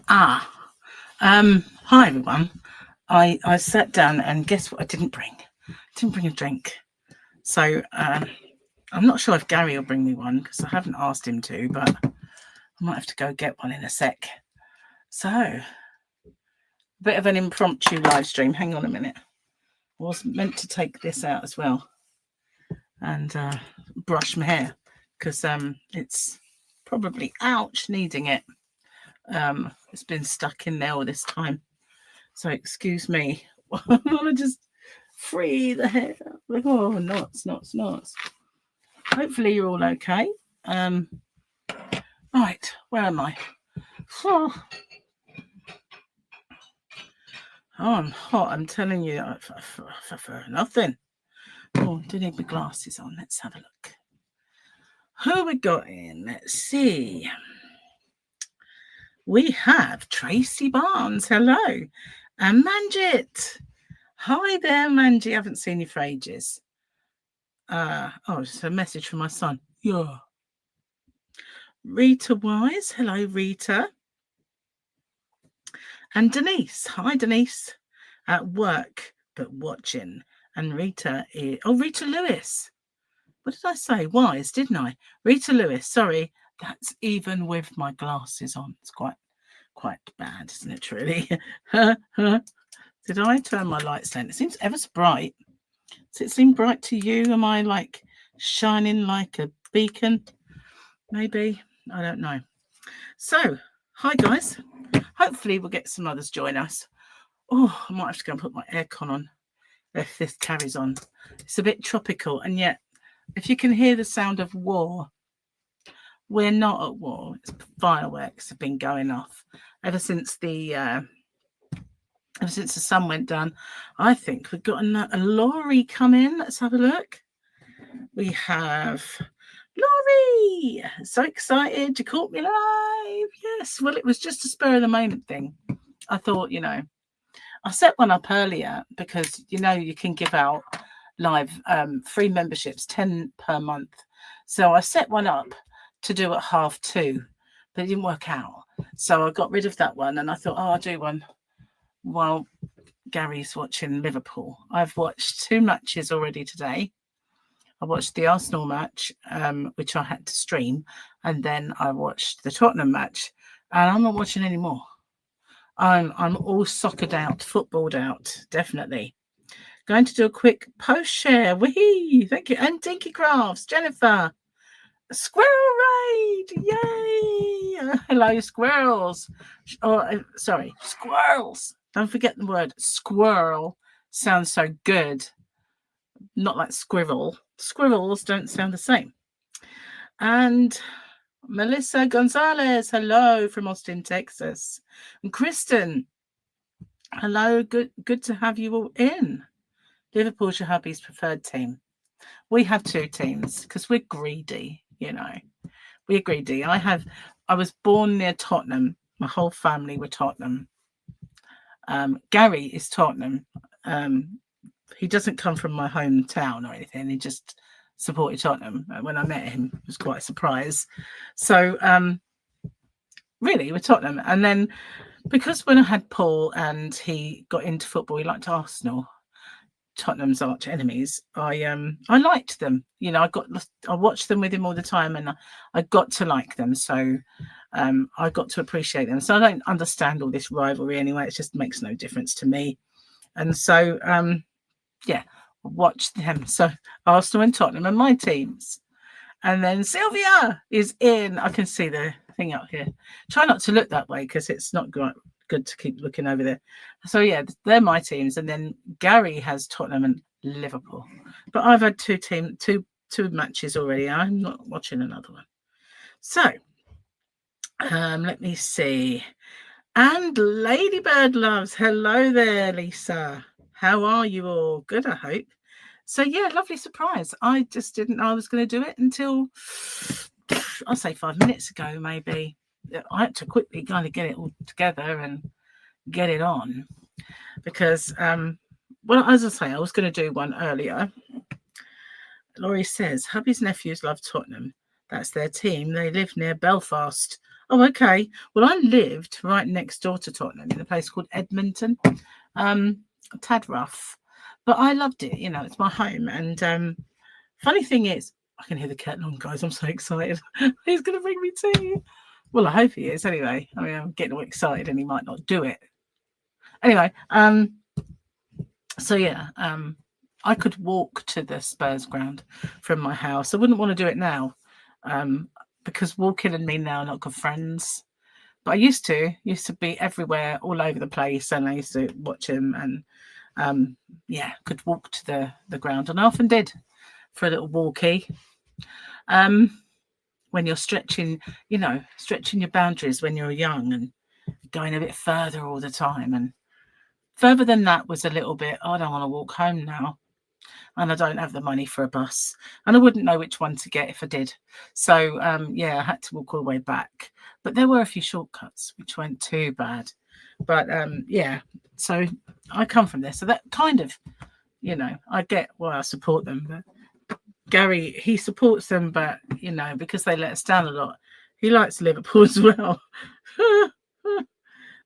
Hi everyone. I sat down and guess what I didn't bring? Didn't bring a drink. So I'm not sure if Gary will bring me one because I haven't asked him to, but I might have to go get one in a sec. So a bit of an impromptu live stream. Hang on a minute. I was meant to take this out as well and brush my hair because it's probably needing it. It's been stuck in there all this time. So excuse me. I want to just free the hair. Oh, knots. Hopefully you're all okay. Right, where am I? Oh, I'm hot. I'm telling you, for nothing. Oh, I do need my glasses on. Let's have a look. Who we got in? Let's see. We have Tracy Barnes. Hello. And Manjit. Hi there, Manji. I haven't seen you for ages. It's a message from my son. Yeah. Rita Wise. Hello, Rita. And Denise. Hi, Denise. At work, but watching. And Rita is... Oh, Rita Lewis. What did I say? Wise, didn't I? Rita Lewis. Sorry. That's even with my glasses on. It's quite bad, isn't it, really? Did I turn my lights down? It seems ever so bright. Does it seem bright to you? Am I like shining like a beacon? Maybe. I don't know. So, hi guys. Hopefully we'll get some others join us. Oh, I might have to go and put my aircon on if this carries on. It's a bit tropical, and yet if you can hear the sound of war, we're not at war. It's fireworks have been going off ever since the sun went down. I think we've got a lorry come in. Let's have a look. We have Laurie. So excited. You caught me live. Yes. Well, it was just a spur of the moment thing. I thought, I set one up earlier because, you can give out live free memberships, 10 per month. So I set one up to do at 2:30, but it didn't work out. So I got rid of that one and I thought, I'll do one while Gary's watching Liverpool. I've watched 2 matches already today. I watched the Arsenal match, which I had to stream, and then I watched the Tottenham match, and I'm not watching any more. I'm all soccered out, footballed out, definitely. Going to do a quick post share. Wee! Thank you. And Dinky Crafts, Jennifer. Squirrel raid! Yay! Hello, squirrels. Sorry, squirrels. Don't forget the word squirrel. Sounds so good. Not like squirrel. Squirrels don't sound the same. And Melissa Gonzalez, hello from Austin, Texas. And Kristen, hello. Good to have you all in. Liverpool's your hubby's preferred team. We have 2 teams because we're greedy, We're greedy. I was born near Tottenham. My whole family were Tottenham. Gary is Tottenham. He doesn't come from my hometown or anything. He just supported Tottenham. When I met him, it was quite a surprise. So, really, we're Tottenham. And then because when I had Paul and he got into football, he liked Arsenal, Tottenham's arch enemies. I liked them. I watched them with him all the time, and I got to like them. So I got to appreciate them. So I don't understand all this rivalry anyway. It just makes no difference to me. And so watch them. So Arsenal and Tottenham are my teams. And then Sylvia is in. I can see the thing up here. Try not to look that way because it's not good to keep looking over there. So yeah, they're my teams. And then Gary has Tottenham and Liverpool. But I've had two matches already. I'm not watching another one. So let me see. And Ladybird Loves. Hello there, Lisa. How are you all? Good, I hope. So yeah, lovely surprise. I just didn't know I was going to do it until I'll say 5 minutes ago, maybe. I had to quickly kind of get it all together and get it on because, as I say, I was going to do one earlier. Laurie says, hubby's nephews love Tottenham. That's their team. They live near Belfast. Oh, okay. Well, I lived right next door to Tottenham in a place called Edmonton. A tad rough, but I loved it. You know, it's my home. And funny thing is, I can hear the kettle on, guys. I'm so excited. He's going to bring me tea. Well, I hope he is. Anyway, I mean, I'm getting all excited, and he might not do it. Anyway, so yeah, I could walk to the Spurs ground from my house. I wouldn't want to do it now, because walking and me now are not good friends. But I used to be everywhere, all over the place, and I used to watch him, and yeah, could walk to the ground, and I often did for a little walkie. When you're stretching, you know, stretching your boundaries when you're young and going a bit further all the time. And further than that was a little bit, oh, I don't want to walk home now. And I don't have the money for a bus. And I wouldn't know which one to get if I did. So, yeah, I had to walk all the way back. But there were a few shortcuts, which weren't too bad. But, yeah, so I come from there. So that kind of, you know, I get why I support them. But Gary, he supports them, but, you know, because they let us down a lot. He likes Liverpool as well.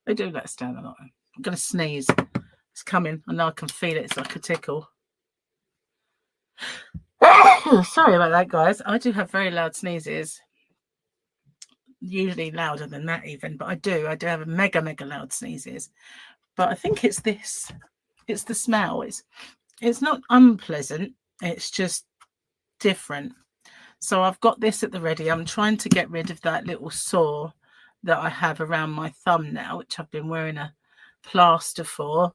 They do let us down a lot. I'm going to sneeze. It's coming. I know I can feel it. It's like a tickle. Sorry about that, guys. I do have very loud sneezes. Usually louder than that even, but I do have a mega loud sneezes. But I think it's this. It's the smell. It's not unpleasant. It's just different. So I've got this at the ready. I'm trying to get rid of that little sore that I have around my thumb now, which I've been wearing a plaster for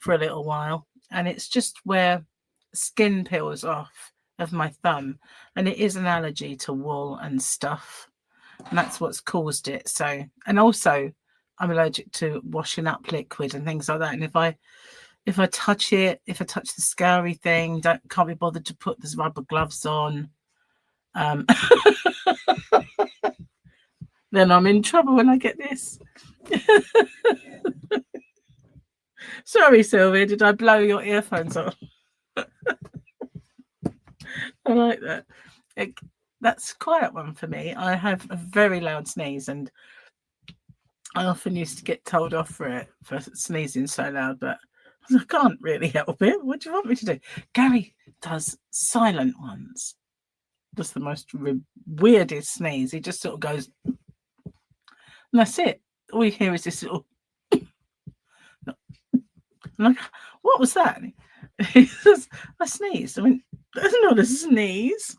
a little while. And it's just where skin peels off of my thumb, and it is an allergy to wool and stuff, and that's what's caused it. So, and also I'm allergic to washing up liquid and things like that, and if I touch it, if I touch the scoury thing, can't be bothered to put those rubber gloves on, then I'm in trouble when I get this. Sorry, Sylvia, did I blow your earphones off? I like that. That's a quiet one for me. I have a very loud sneeze, and I often used to get told off for sneezing so loud, but I can't really help it. What do you want me to do? Gary does silent ones. Just the most weirdest sneeze. He just sort of goes, and that's it. All you hear is this little. I'm like, what was that? He says, I sneezed. I mean, that's not a sneeze.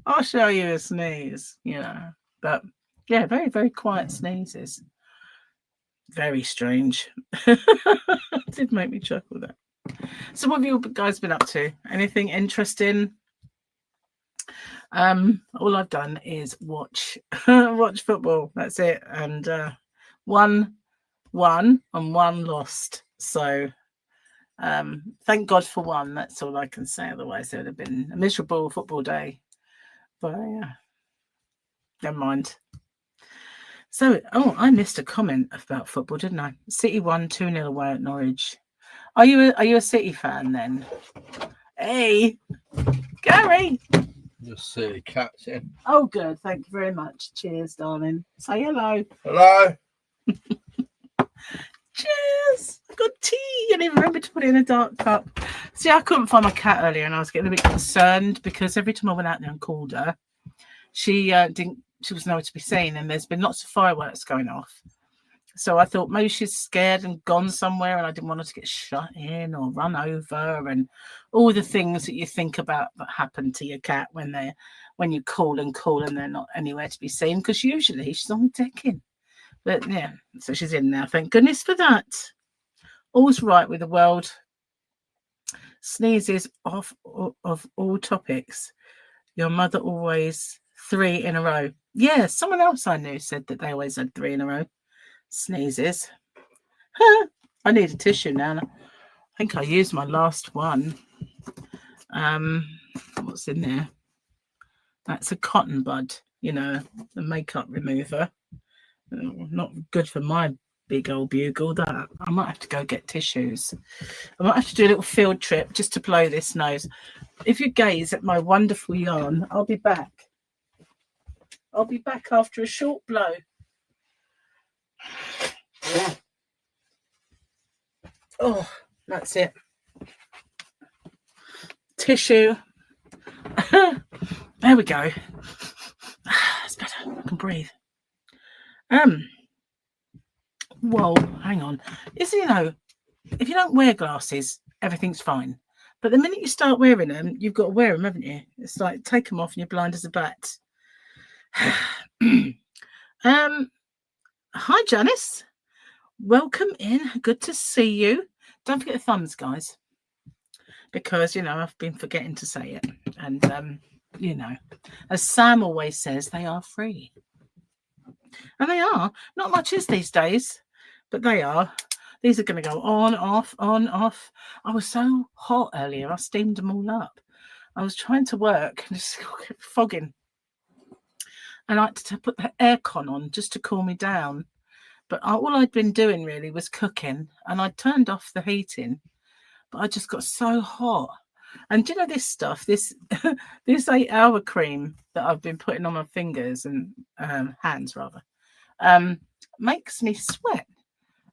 I'll show you a sneeze, you know. But yeah, very, very quiet sneezes. Very strange. It did make me chuckle that. So what have you guys been up to? Anything interesting? All I've done is watch football. That's it. And one won and one lost. So thank God for one. That's all I can say. Otherwise, it would have been a miserable football day. But yeah, never mind. So, I missed a comment about football, didn't I? City won 2-0 away at Norwich. Are you a City fan then? Hey, Gary. Your silly cat's in. Oh, good. Thank you very much. Cheers, darling. Say hello. Hello. Cheers. I got tea. I didn't even remember to put it in a dark cup. See, I couldn't find my cat earlier, and I was getting a bit concerned because every time I went out there and called her, she was nowhere to be seen, and there's been lots of fireworks going off. So I thought maybe she's scared and gone somewhere, and I didn't want her to get shut in or run over, and all the things that you think about that happen to your cat when you call and they're not anywhere to be seen, because usually she's on the decking. But yeah, so she's in now. Thank goodness for that. All's right with the world. Sneezes of all topics. Your mother always 3 in a row. Yeah, someone else I knew said that they always had 3 in a row. Sneezes. I need a tissue now. I think I used my last one. What's in there? That's a cotton bud, you know, the makeup remover. Not good for my big old bugle, that. I might have to go get tissues. I might have to do a little field trip just to blow this nose. If you gaze at my wonderful yarn, I'll be back. I'll be back after a short blow. Oh, that's it. Tissue. There we go. That's better. I can breathe. Whoa, hang on. If you don't wear glasses, everything's fine. But the minute you start wearing them, you've got to wear them, haven't you? It's like take them off and you're blind as a bat. Hi, Janice. Welcome in. Good to see you. Don't forget the thumbs, guys, because I've been forgetting to say it. And as Sam always says, they are free, and they are. Not much is these days, but they are. These are going to go on, off, on, off. I was so hot earlier. I steamed them all up. I was trying to work and just fogging. And I had to put the aircon on just to cool me down. But all I'd been doing really was cooking. And I turned off the heating. But I just got so hot. And do you know this stuff? This 8-hour cream that I've been putting on my fingers and hands, rather, makes me sweat.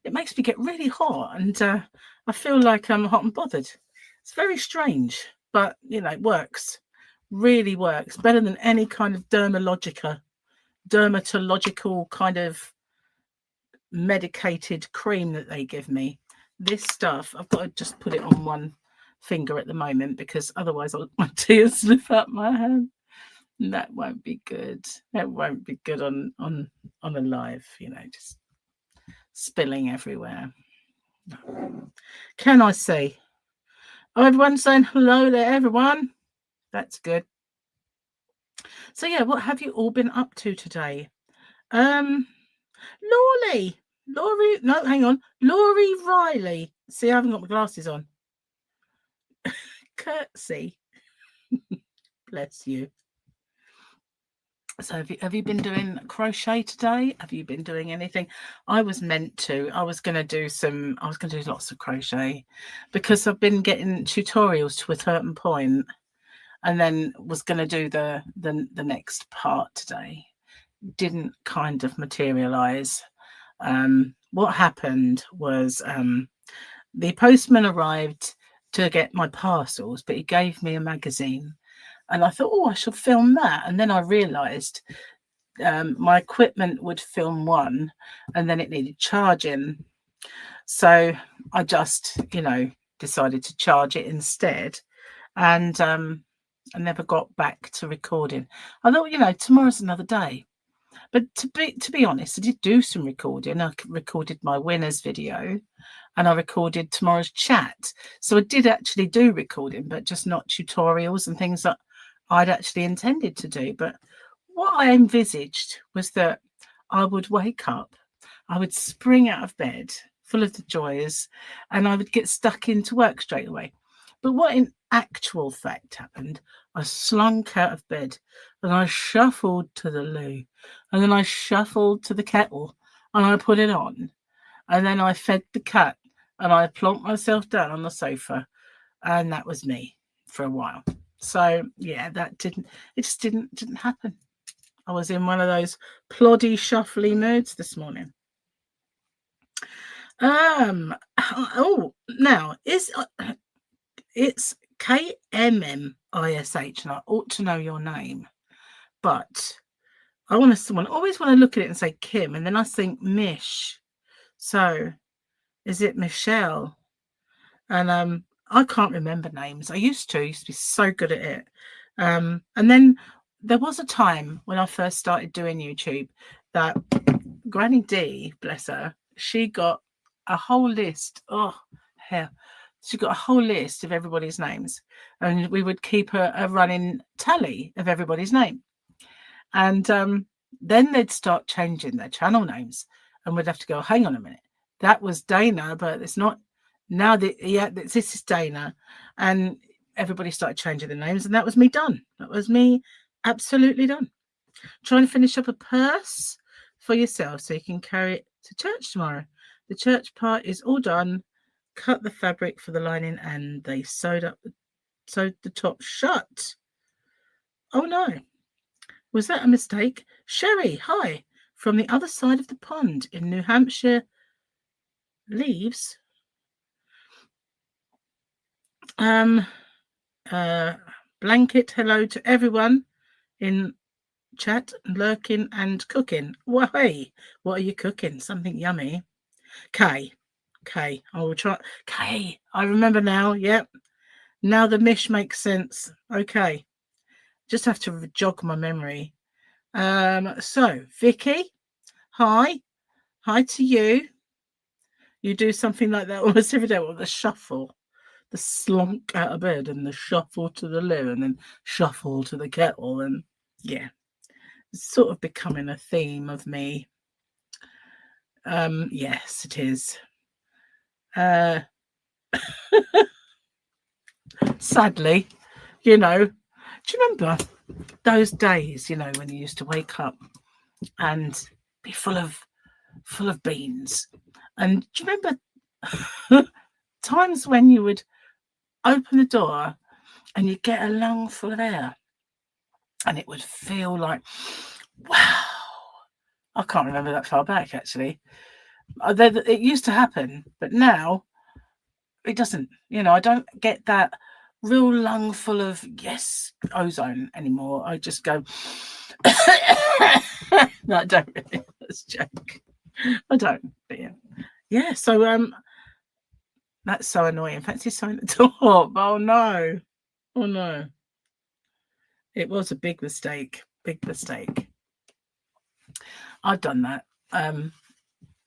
It makes me get really hot, and I feel like I'm hot and bothered. It's very strange, but it works. Really works. Better than any kind of dermatological kind of medicated cream that they give me. This stuff, I've got to just put it on one finger at the moment because otherwise my tears slip out my hand. And that won't be good. That won't be good on a live, just spilling everywhere. Can I say? Oh, everyone's saying hello there, everyone. That's good. So yeah, what have you all been up to today? Laurie, no, hang on. Laurie Riley. See, I haven't got my glasses on. Curtsy. Bless you. So have you been doing crochet today? Have you been doing anything? I was meant to. I was going to do lots of crochet because I've been getting tutorials to a certain point, and then was going to do the next part today. Didn't kind of materialize. What happened was the postman arrived to get my parcels, but he gave me a magazine. And I thought, I shall film that. And then I realised my equipment would film one, and then it needed charging. So I just, decided to charge it instead. And I never got back to recording. I thought, tomorrow's another day. But to be honest, I did do some recording. I recorded my winners video, and I recorded tomorrow's chat. So I did actually do recording, but just not tutorials and things that I'd actually intended to do. But what I envisaged was that I would wake up, I would spring out of bed full of the joys, and I would get stuck into work straight away. But what in actual fact happened, I slunk out of bed and I shuffled to the loo, and then I shuffled to the kettle and I put it on, and then I fed the cat and I plonked myself down on the sofa, and that was me for a while. So yeah, it just didn't happen. I was in one of those ploddy, shuffly moods this morning. Now it's KMMISH, and I ought to know your name, but I always want to look at it and say Kim, and then I think Mish. So is it Michelle? And I can't remember names. I used to be so good at it. And then there was a time when I first started doing YouTube that Granny D, bless her, she got a whole list. Oh, hell. She got a whole list of everybody's names. And we would keep a running tally of everybody's name. And then they'd start changing their channel names. And we'd have to go, hang on a minute. That was Dana, but it's not. Now this is Dana, and everybody started changing their names, and that was me done. That was me absolutely done. Trying to finish up a purse for yourself so you can carry it to church tomorrow. The church part is all done. Cut the fabric for the lining, and they sewed the top shut. Oh no, was that a mistake? Sherry, hi. from the other side of the pond in New Hampshire leaves blanket hello to everyone in chat, lurking and cooking. Well, hey, what are you cooking? Something yummy. K, I will try. K, I remember now. Yep. Now the mish makes sense. Okay. Just have to jog my memory. So Vicky, hi to you. You do something like that almost every day with the shuffle, the slunk out of bed and the shuffle to the loo and then shuffle to the kettle, and yeah, it's sort of becoming a theme of me. Yes, it is. Sadly, you know, do you remember those days, when you used to wake up and be full of beans? And do you remember times when you would open the door and you'd get a lungful of air and it would feel like, wow. I can't remember that far back, actually. It used to happen, but now it doesn't. I don't get that real lungful of ozone anymore. I just go no, I don't really. That's a joke. I don't. But yeah. So that's so annoying. Fancy sign the door. Oh no. It was a big mistake. I've done that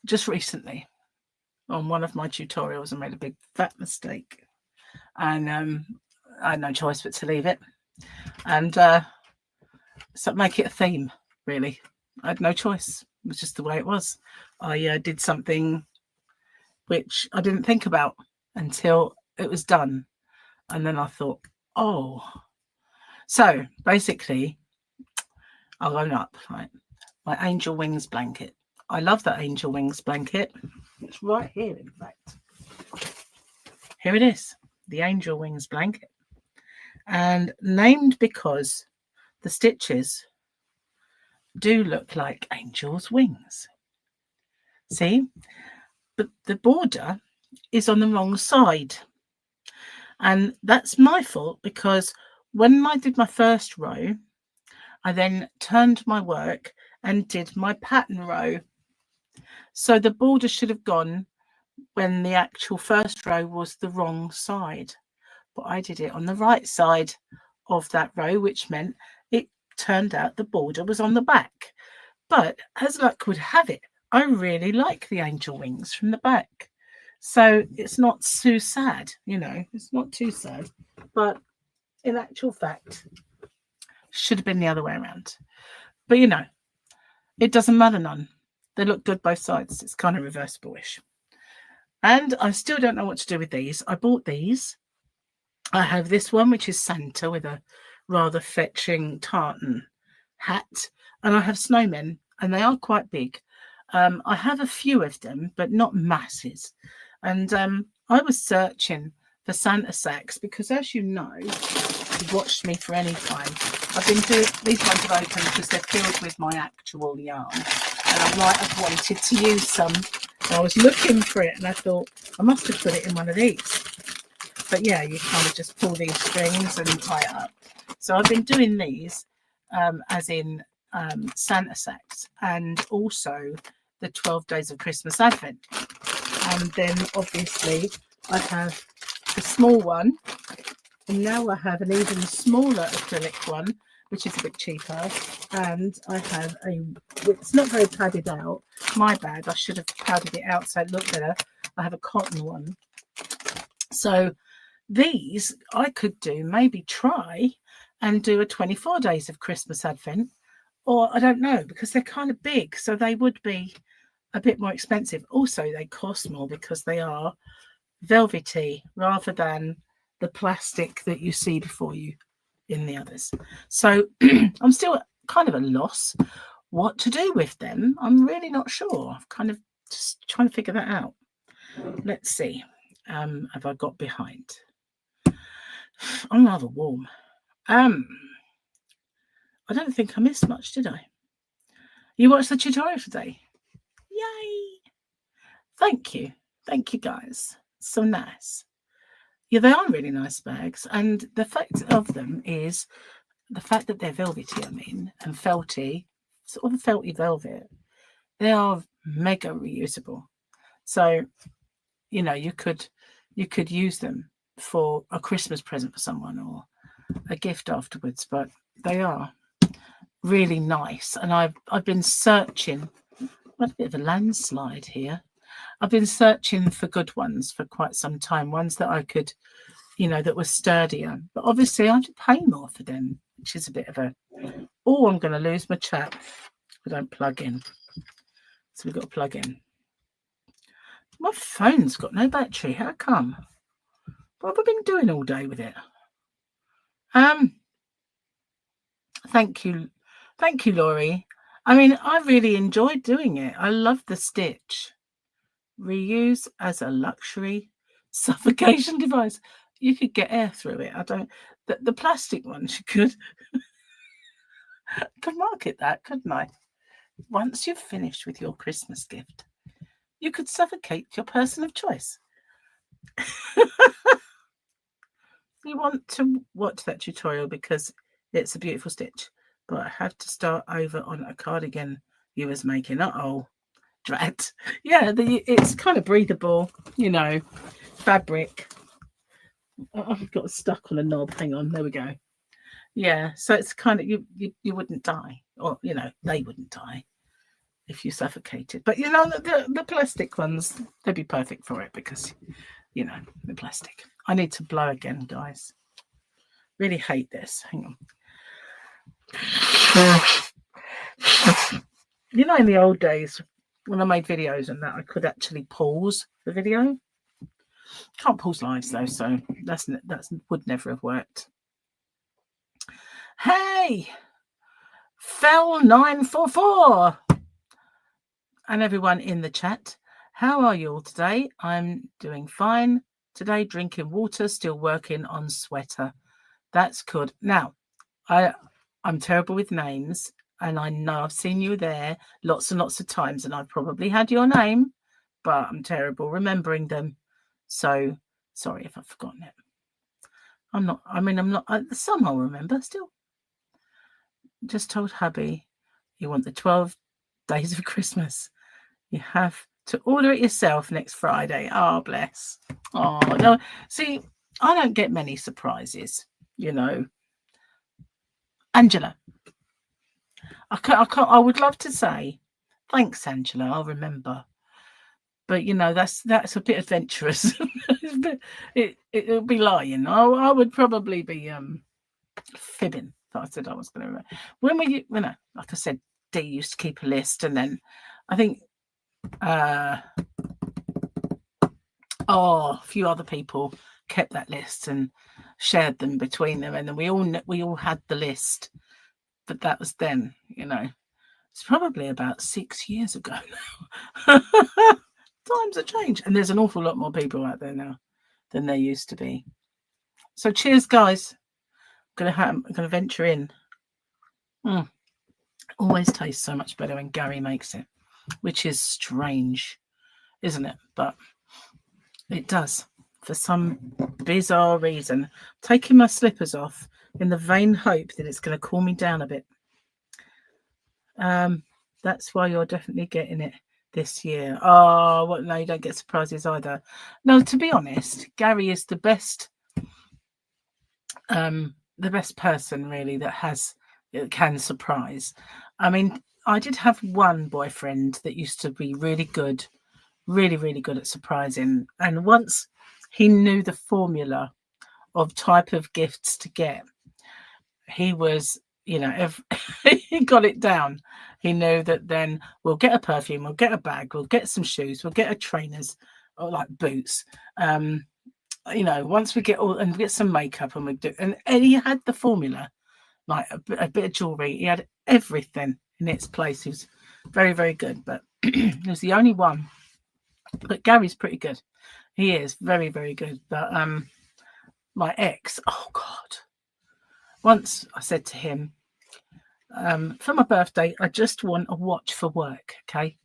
just recently on one of my tutorials. I made a big fat mistake, and I had no choice but to leave it and so make it a theme. Really, I had no choice. It was just the way it was. I did something which I didn't think about until it was done, and then I thought, oh. So basically, I'll own up. Right, my angel wings blanket. I love that angel wings blanket. It's right here, in fact. Here it is, the angel wings blanket, and named because the stitches do look like angels' wings. See, but the border is on the wrong side, and that's my fault because when I did my first row, I then turned my work and did my pattern row. So the border should have gone when the actual first row was the wrong side. But I did it on the right side of that row, which meant it turned out the border was on the back. But as luck would have it, I really like the angel wings from the back. So it's not too sad, it's not too sad. But in actual fact, should have been the other way around. But it doesn't matter none. They look good both sides. It's kind of reversible-ish. And I still don't know what to do with these. I bought these. I have this one, which is Santa with a rather fetching tartan hat. And I have snowmen, and they are quite big. I have a few of them, but not masses. And I was searching for Santa sacks because, as you know, if you've watched me for any time, I've been doing these ones have opened because they're filled with my actual yarn, and I might have wanted to use some. And I was looking for it, and I thought I must have put it in one of these. But yeah, you kind of just pull these strings and tie it up. So I've been doing these, as in Santa sacks, and also the 12 days of Christmas Advent. And then obviously I have the small one, and now I have an even smaller acrylic one, which is a bit cheaper. And I have it's not very padded out. My bad, I should have padded it out so it looked better. I have a cotton one. So these I could maybe try and do a 24 days of Christmas Advent, or I don't know, because they're kind of big, so they would be a bit more expensive. Also, they cost more because they are velvety rather than the plastic that you see before you in the others. So I'm still kind of a loss what to do with them. I'm really not sure. I'm kind of just trying to figure that out. Let's see. Have I got behind? I'm rather warm. I don't think I missed much, did I? You watched the tutorial today. Yay! Thank you guys. So nice. Yeah, they are really nice bags, and the fact of them is the fact that they're velvety, and felty, sort of felty velvet. They are mega reusable. So, you could use them for a Christmas present for someone or a gift afterwards. But they are really nice, and I've been searching. What a bit of a landslide here. I've been searching for good ones for quite some time. Ones that I could, that were sturdier. But obviously, I have to pay more for them, which is a bit of a. Oh, I'm going to lose my chat. I don't plug in. So we've got to plug in. My phone's got no battery. How come? What have I been doing all day with it? Thank you, Laurie. I really enjoyed doing it. I love the stitch. Reuse as a luxury suffocation device. You could get air through it. The plastic ones you could. Could market that, couldn't I? Once you've finished with your Christmas gift, you could suffocate your person of choice. You want to watch that tutorial because it's a beautiful stitch, but I have to start over on a cardigan you was making. Drat. Yeah, it's kind of breathable, fabric. I've got stuck on a knob. Hang on, there we go. Yeah, so it's kind of you wouldn't die, or they wouldn't die if you suffocated. But the plastic ones, they'd be perfect for it because the plastic. I need to blow again, guys. Really hate this. Hang on. In the old days when I made videos and that, I could actually pause the video. Can't pause lives though, so that would never have worked. Hey, Fell 944 and everyone in the chat. How are you all today? I'm doing fine today. Drinking water, still working on sweater. That's good. Now, I'm terrible with names, and I know I've seen you there lots and lots of times, and I've probably had your name, but I'm terrible remembering them. So sorry if I've forgotten it. I'm not. Some I'll remember still. Just told hubby you want the 12 days of Christmas. You have to order it yourself next Friday. Oh, bless. Oh, no. See, I don't get many surprises, Angela. I would love to say, thanks, Angela. I'll remember. But, that's a bit adventurous. It'll be lying. I would probably be fibbing that I said I was going to remember. When were you, like I said, Dee used to keep a list, and then I think a few other people kept that list and shared them between them, and then we all had the list. But that was then, it's probably about 6 years ago now. Times have changed, and there's an awful lot more people out there now than there used to be. So cheers, guys. I'm gonna venture in. Always tastes so much better when Gary makes it, which is strange, isn't it? But it does for some bizarre reason. I'm taking my slippers off in the vain hope that it's going to cool me down a bit. That's why you're definitely getting it this year. Oh, well, no, you don't get surprises either. No, to be honest, Gary is the best person really that can surprise. I did have one boyfriend that used to be really good at surprising, and once he knew the formula of type of gifts to get, he was he got it down. He knew that then we'll get a perfume, we'll get a bag, we'll get some shoes, we'll get a trainers or like boots, once we get and get some makeup, and we do, and he had the formula, like a bit of jewelry. He had everything in its place. He was very, very good, but he was the only one. But Gary's pretty good. He is very, very good. But my ex, oh God, once I said to him, for my birthday, I just want a watch for work, okay?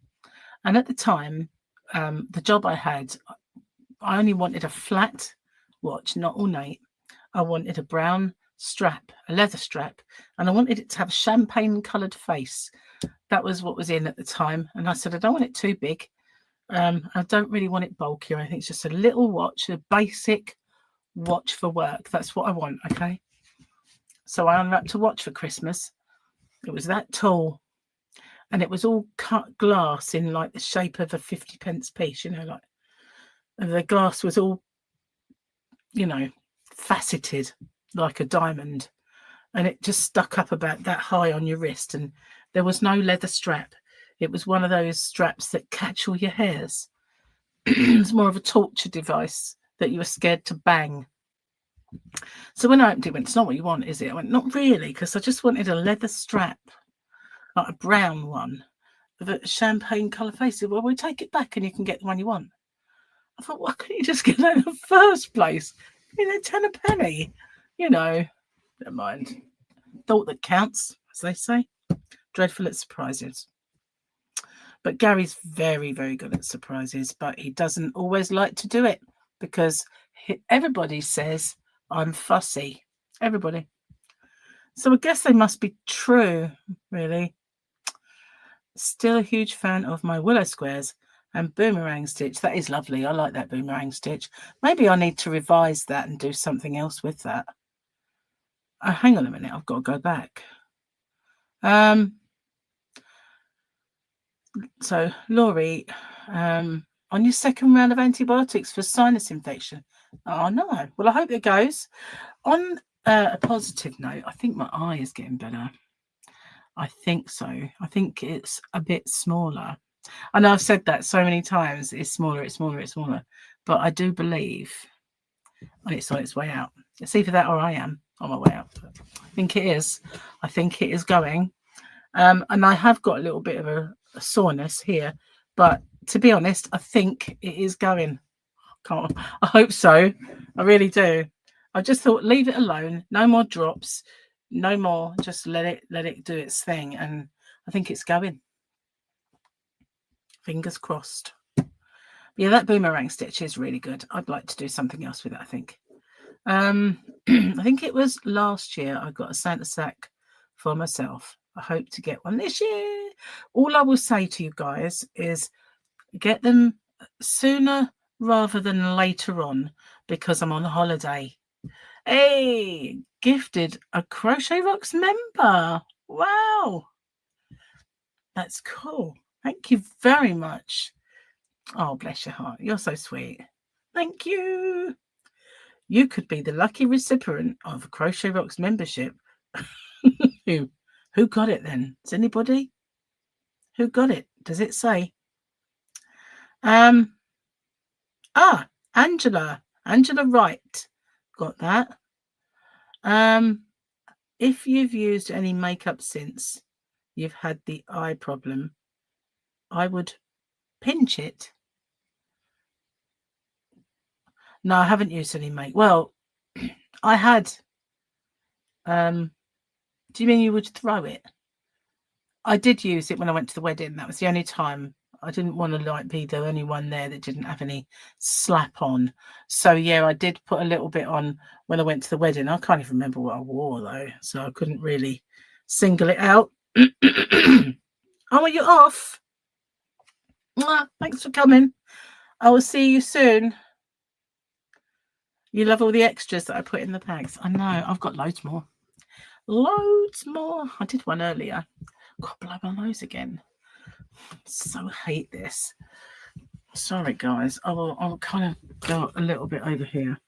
And at the time, the job I had, I only wanted a flat watch, not ornate. I wanted a brown strap, a leather strap, and I wanted it to have a champagne coloured face. That was what was in at the time. And I said, I don't want it too big. I don't really want it bulky or anything. It's just a little watch, a basic watch for work. That's what I want, okay? So I unwrapped a watch for Christmas. It was that tall, and it was all cut glass in like the shape of a 50p piece, you know, like the glass was all, you know, faceted like a diamond, and it just stuck up about that high on your wrist, and there was no leather strap. It was one of those straps that catch all your hairs. It's more of a torture device that you were scared to bang. So when I opened it, I went, it's not what you want, is it? I went, not really, because I just wanted a leather strap, like a brown one, with a champagne colour face. Well, we'll take it back and you can get the one you want. I thought, why couldn't you just get that in the first place? You know, 10 a penny. You know, never mind. Thought that counts, as they say. Dreadful at surprises. But Gary's very, very good at surprises, but he doesn't always like to do it because everybody says I'm fussy. Everybody. So I guess they must be true, really. Still a huge fan of my willow squares and boomerang stitch. That is lovely. I like that boomerang stitch. Maybe I need to revise that and do something else with that. Hang on a minute. I've got to go back. So, Laurie, on your second round of antibiotics for sinus infection. Oh, no. Well, I hope it goes. On a positive note, I think my eye is getting better. I think so. I think it's a bit smaller. I know I've said that so many times. It's smaller, it's smaller, it's smaller. But I do believe it's on its way out. It's either that or I am on my way out. I think it is. I think it is going. And I have got a little bit of a soreness here. But to be honest, I think it is going. I hope so. I really do. I just thought, leave it alone. No more drops. No more. Just let it do its thing. And I think it's going. Fingers crossed. Yeah, that boomerang stitch is really good. I'd like to do something else with it, I think. I think it was last year I got a Santa sack for myself. I hope to get one this year. All I will say to you guys is get them sooner rather than later on because I'm on holiday. Hey, gifted a Crochet Rocks member. Wow. That's cool. Thank you very much. Oh, bless your heart. You're so sweet. Thank you. You could be the lucky recipient of a Crochet Rocks membership. Who got it then? Is anybody? Who got it? Does it say? Angela Wright got that. If you've used any makeup since you've had the eye problem, I would pinch it. No, I haven't used any make. Well, I had. Do you mean you would throw it? I did use it when I went to the wedding. That was the only time. I didn't want to be the only one there that didn't have any slap on. So yeah, I did put a little bit on when I went to the wedding. I can't even remember what I wore though, so I couldn't really single it out. Oh, are you off? Thanks for coming. I will see you soon. You love all the extras that I put in the bags. I know. I've got loads more. I did one earlier. God, blow my nose again. So hate this. Sorry, guys. I'll kind of go a little bit over here.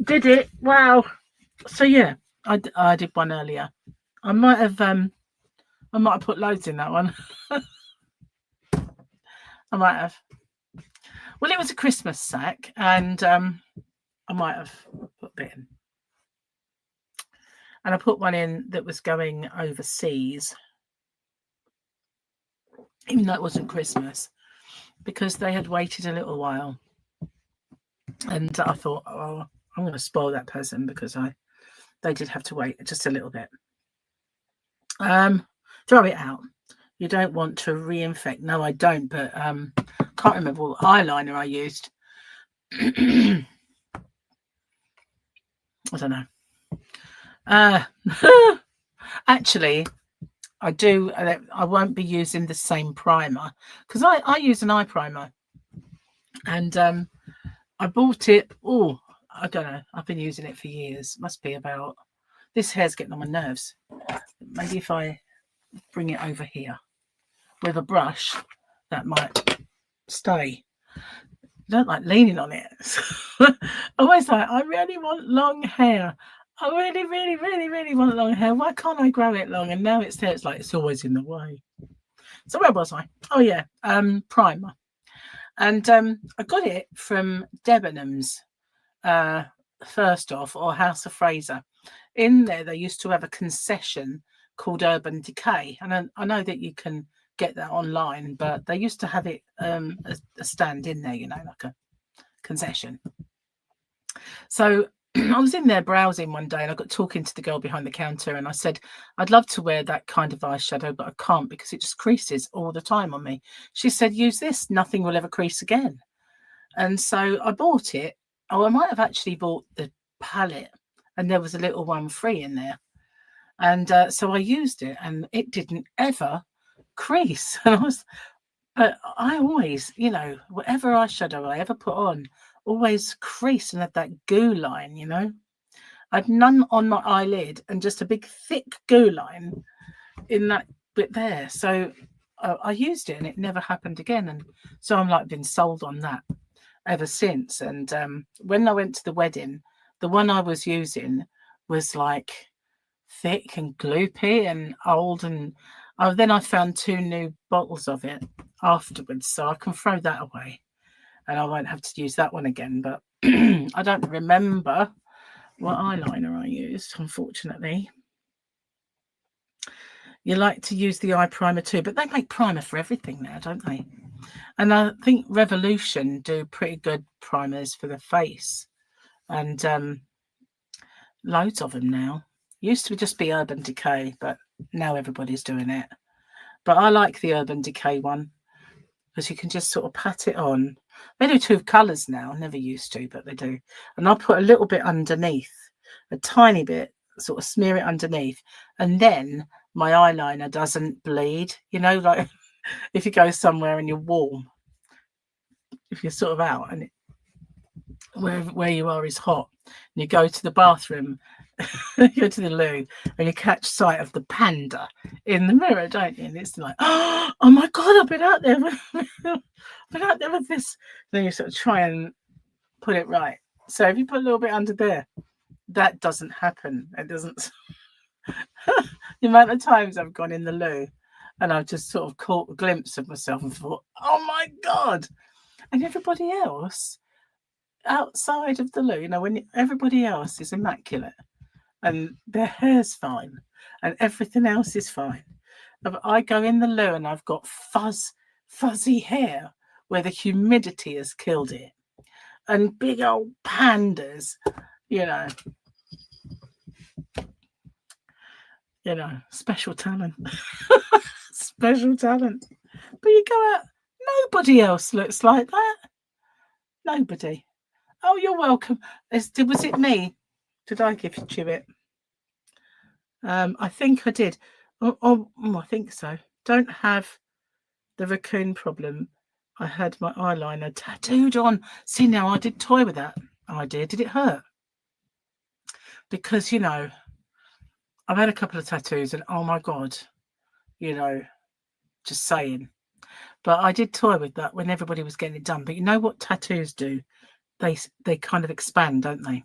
Did it? Wow. So yeah, I did one earlier. I might have put loads in that one. I might have. Well, it was a Christmas sack, and I might have put a bit in. And I put one in that was going overseas, even though it wasn't Christmas, because they had waited a little while. And I thought, oh, I'm going to spoil that person because I they did have to wait just a little bit. Throw it out. You don't want to reinfect. No, I don't, but can't remember what eyeliner I used. I don't know. Actually, I do. I won't be using the same primer because I use an eye primer, and I bought it. Oh, I don't know. I've been using it for years. Must be about. This hair's getting on my nerves. Maybe if I bring it over here with a brush, that might stay. I don't like leaning on it. Always like, I really want long hair. I really, really, really, really want long hair. Why can't I grow it long? And now it's there. It's like it's always in the way. So where was I? Oh yeah, primer. And I got it from Debenhams, first off, or House of Fraser. In there, they used to have a concession called Urban Decay, and I know that you can get that online, but they used to have it a stand in there, you know, like a concession. So I was in there browsing one day, and I got talking to the girl behind the counter, and I said, I'd love to wear that kind of eyeshadow, but I can't because it just creases all the time on me. She said, use this, nothing will ever crease again. And so I bought it. Oh, I might have actually bought the palette, and there was a little one free in there. And so I used it, and it didn't ever crease. And I always, you know, whatever eyeshadow I ever put on, always crease and had that goo line, you know. I'd none on my eyelid and just a big thick goo line in that bit there. So I used it and it never happened again. And so I'm like been sold on that ever since. And when I went to the wedding, the one I was using was like thick and gloopy and old, and then I found 2 new bottles of it afterwards, so I can throw that away and I won't have to use that one again. But I don't remember what eyeliner I used, unfortunately. You like to use the eye primer too, but they make primer for everything now, don't they? And I think Revolution do pretty good primers for the face, and loads of them now. Used to just be Urban Decay, but now everybody's doing it. But I like the Urban Decay one because you can just sort of pat it on. They do 2 colours now. Never used to, but they do. And I'll put a little bit underneath, a tiny bit, sort of smear it underneath. And then my eyeliner doesn't bleed. You know, like if you go somewhere and you're warm, if you're sort of out and where you are is hot, and you go to the bathroom, you go to the loo, and you catch sight of the panda in the mirror, don't you? And it's like, oh my god, I've been out there with this. Then you sort of try and put it right. So if you put a little bit under there, that doesn't happen. It doesn't. The amount of times I've gone in the loo and I've just sort of caught a glimpse of myself and thought, oh my god. And everybody else outside of the loo, you know, when everybody else is immaculate and their hair's fine and everything else is fine, I go in the loo and I've got fuzzy hair where the humidity has killed it, and big old pandas, you know, special talent. Special talent. But you go out, nobody else looks like that. Nobody. Oh, you're welcome. Was it me? Did I give you it? I think I did. Oh, I think so. Don't have the raccoon problem. I had my eyeliner tattooed on. See, now I did toy with that idea. Did it hurt? Because, you know, I've had a couple of tattoos and oh my God, you know, just saying. But I did toy with that when everybody was getting it done. But you know what tattoos do? They kind of expand, don't they?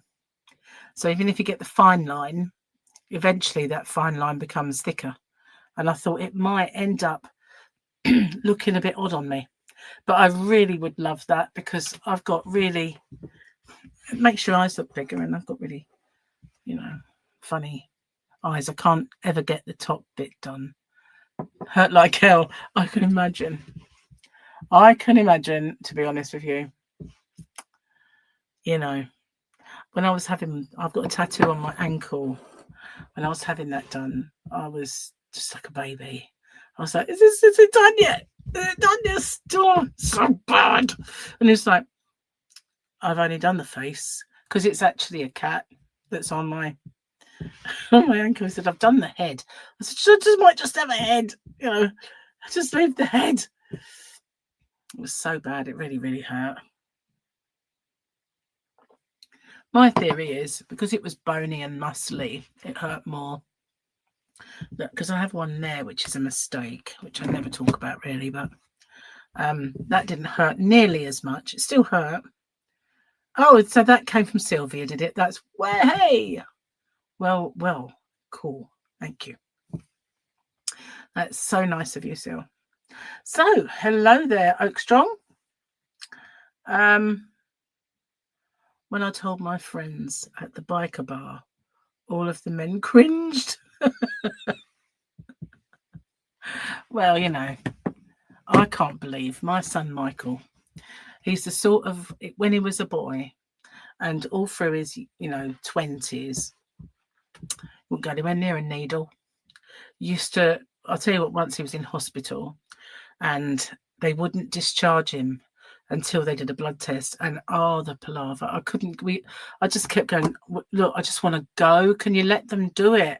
So even if you get the fine line, eventually that fine line becomes thicker. And I thought it might end up looking a bit odd on me. But I really would love that because I've got really, it makes your eyes look bigger, and I've got really, you know, funny eyes. I can't ever get the top bit done. Hurt like hell, I can imagine. To be honest with you. You know. when I was having, I've got a tattoo on my ankle. When I was having that done, I was just like a baby. I was like, is it done yet? Is it done yet? Still so bad. And it's like, I've only done the face because it's actually a cat that's on my ankle. He said, I've done the head. I said, just might just have a head, you know, just leave the head. It was so bad. It really, really hurt. My theory is because it was bony and muscly, it hurt more. Because I have one there, which is a mistake, which I never talk about really, but that didn't hurt nearly as much. It still hurt. Oh, so that came from Sylvia, did it? That's hey. Well, cool. Thank you. That's so nice of you, Sil. So, hello there, Oakstrong. When I told my friends at the biker bar, all of the men cringed. Well, you know, I can't believe my son Michael. He's the sort of, when he was a boy and all through his, 20s, wouldn't go anywhere near a needle. I'll tell you what, once he was in hospital and they wouldn't discharge him until they did a blood test. And the palaver. I just kept going, look, I just want to go. Can you let them do it?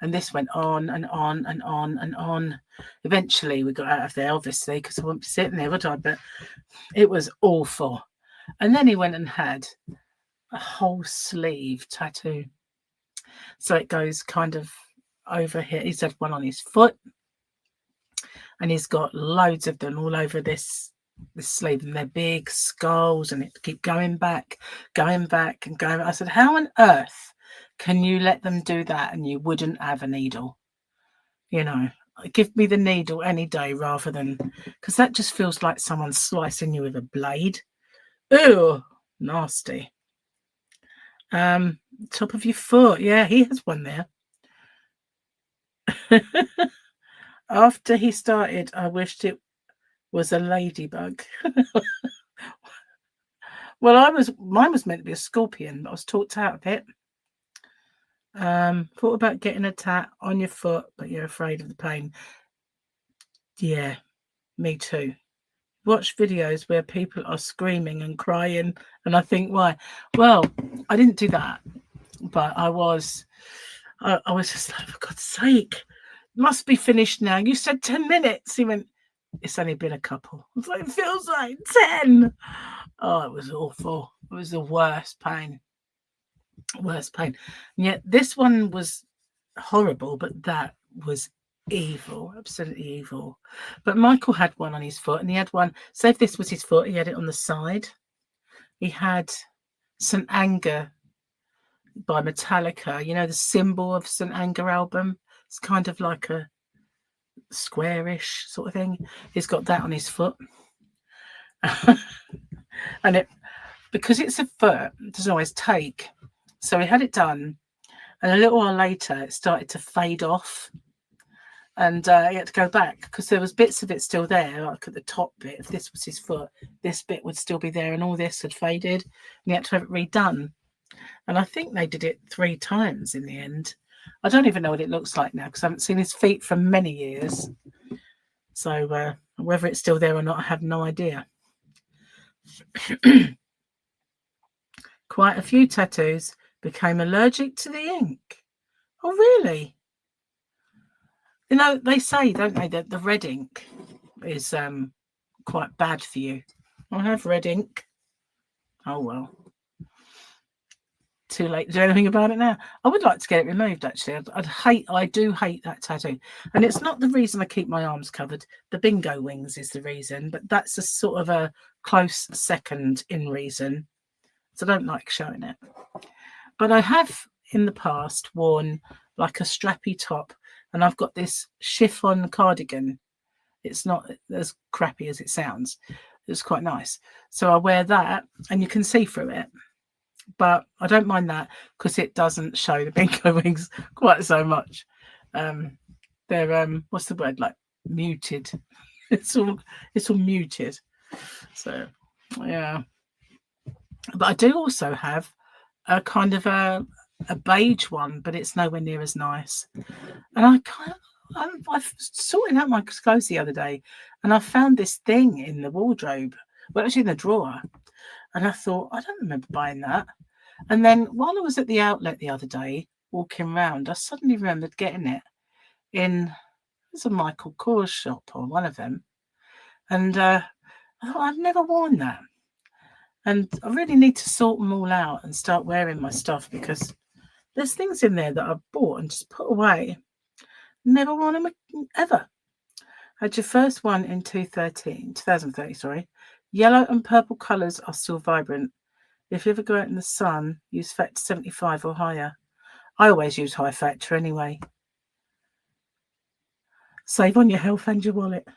And this went on and on and on and on. Eventually, we got out of there, obviously, because I wouldn't be sitting there, would I? But it was awful. And then he went and had a whole sleeve tattoo. So it goes kind of over here. He's had one on his foot. And he's got loads of them all over this sleeve. And they're big skulls. And it keep going back and going. I said, how on earth can you let them do that and you wouldn't have a needle? You know, give me the needle any day rather than, because that just feels like someone slicing you with a blade. Ew, nasty. Top of your foot. Yeah, he has one there. After he started, I wished it was a ladybug. Well, mine was meant to be a scorpion, but I was talked out of it. Thought about getting a tat on your foot, but you're afraid of the pain. Yeah, me too. Watch videos where people are screaming and crying, and I think, why? Well, I didn't do that, but I was just like, for God's sake, it must be finished now. You said 10 minutes. He went, it's only been a couple. I was like, it feels like 10. Oh, it was awful. It was the worst pain. And yet this one was horrible, but that was evil, absolutely evil. But Michael had one on his foot, and he had one, so if this was his foot, he had it on the side. He had St. Anger by Metallica, the symbol of St. Anger album. It's kind of like a squarish sort of thing. He's got that on his foot. And because it's a foot, it doesn't always take. So he had it done, and a little while later it started to fade off, and he had to go back because there was bits of it still there, like at the top bit. If this was his foot, this bit would still be there, and all this had faded, and he had to have it redone. And I think they did it 3 times in the end. I don't even know what it looks like now because I haven't seen his feet for many years. So whether it's still there or not, I have no idea. Quite a few tattoos became allergic to the ink. Oh, really? They say, don't they, that the red ink is quite bad for you. I have red ink. Oh, well. Too late to do anything about it now. I would like to get it removed, actually. I do hate that tattoo. And it's not the reason I keep my arms covered. The bingo wings is the reason, but that's a sort of a close second in reason. So I don't like showing it. But I have in the past worn like a strappy top, and I've got this chiffon cardigan. It's not as crappy as it sounds. It's quite nice. So I wear that and you can see through it. But I don't mind that because it doesn't show the bingo wings quite so much. They're what's the word, like muted. It's all muted. So yeah. But I do also have a kind of a beige one, but it's nowhere near as nice. And I've sorted out my clothes the other day, and I found this thing in the wardrobe, well, actually in the drawer, and I thought, I don't remember buying that. And then while I was at the outlet the other day, walking around, I suddenly remembered getting it in, it's a Michael Kors shop or one of them. And I thought, I've never worn that. And I really need to sort them all out and start wearing my stuff, because there's things in there that I've bought and just put away. Never worn them ever. I had your first one in 2013, sorry. Yellow and purple colours are still vibrant. If you ever go out in the sun, use factor 75 or higher. I always use high factor anyway. Save on your health and your wallet.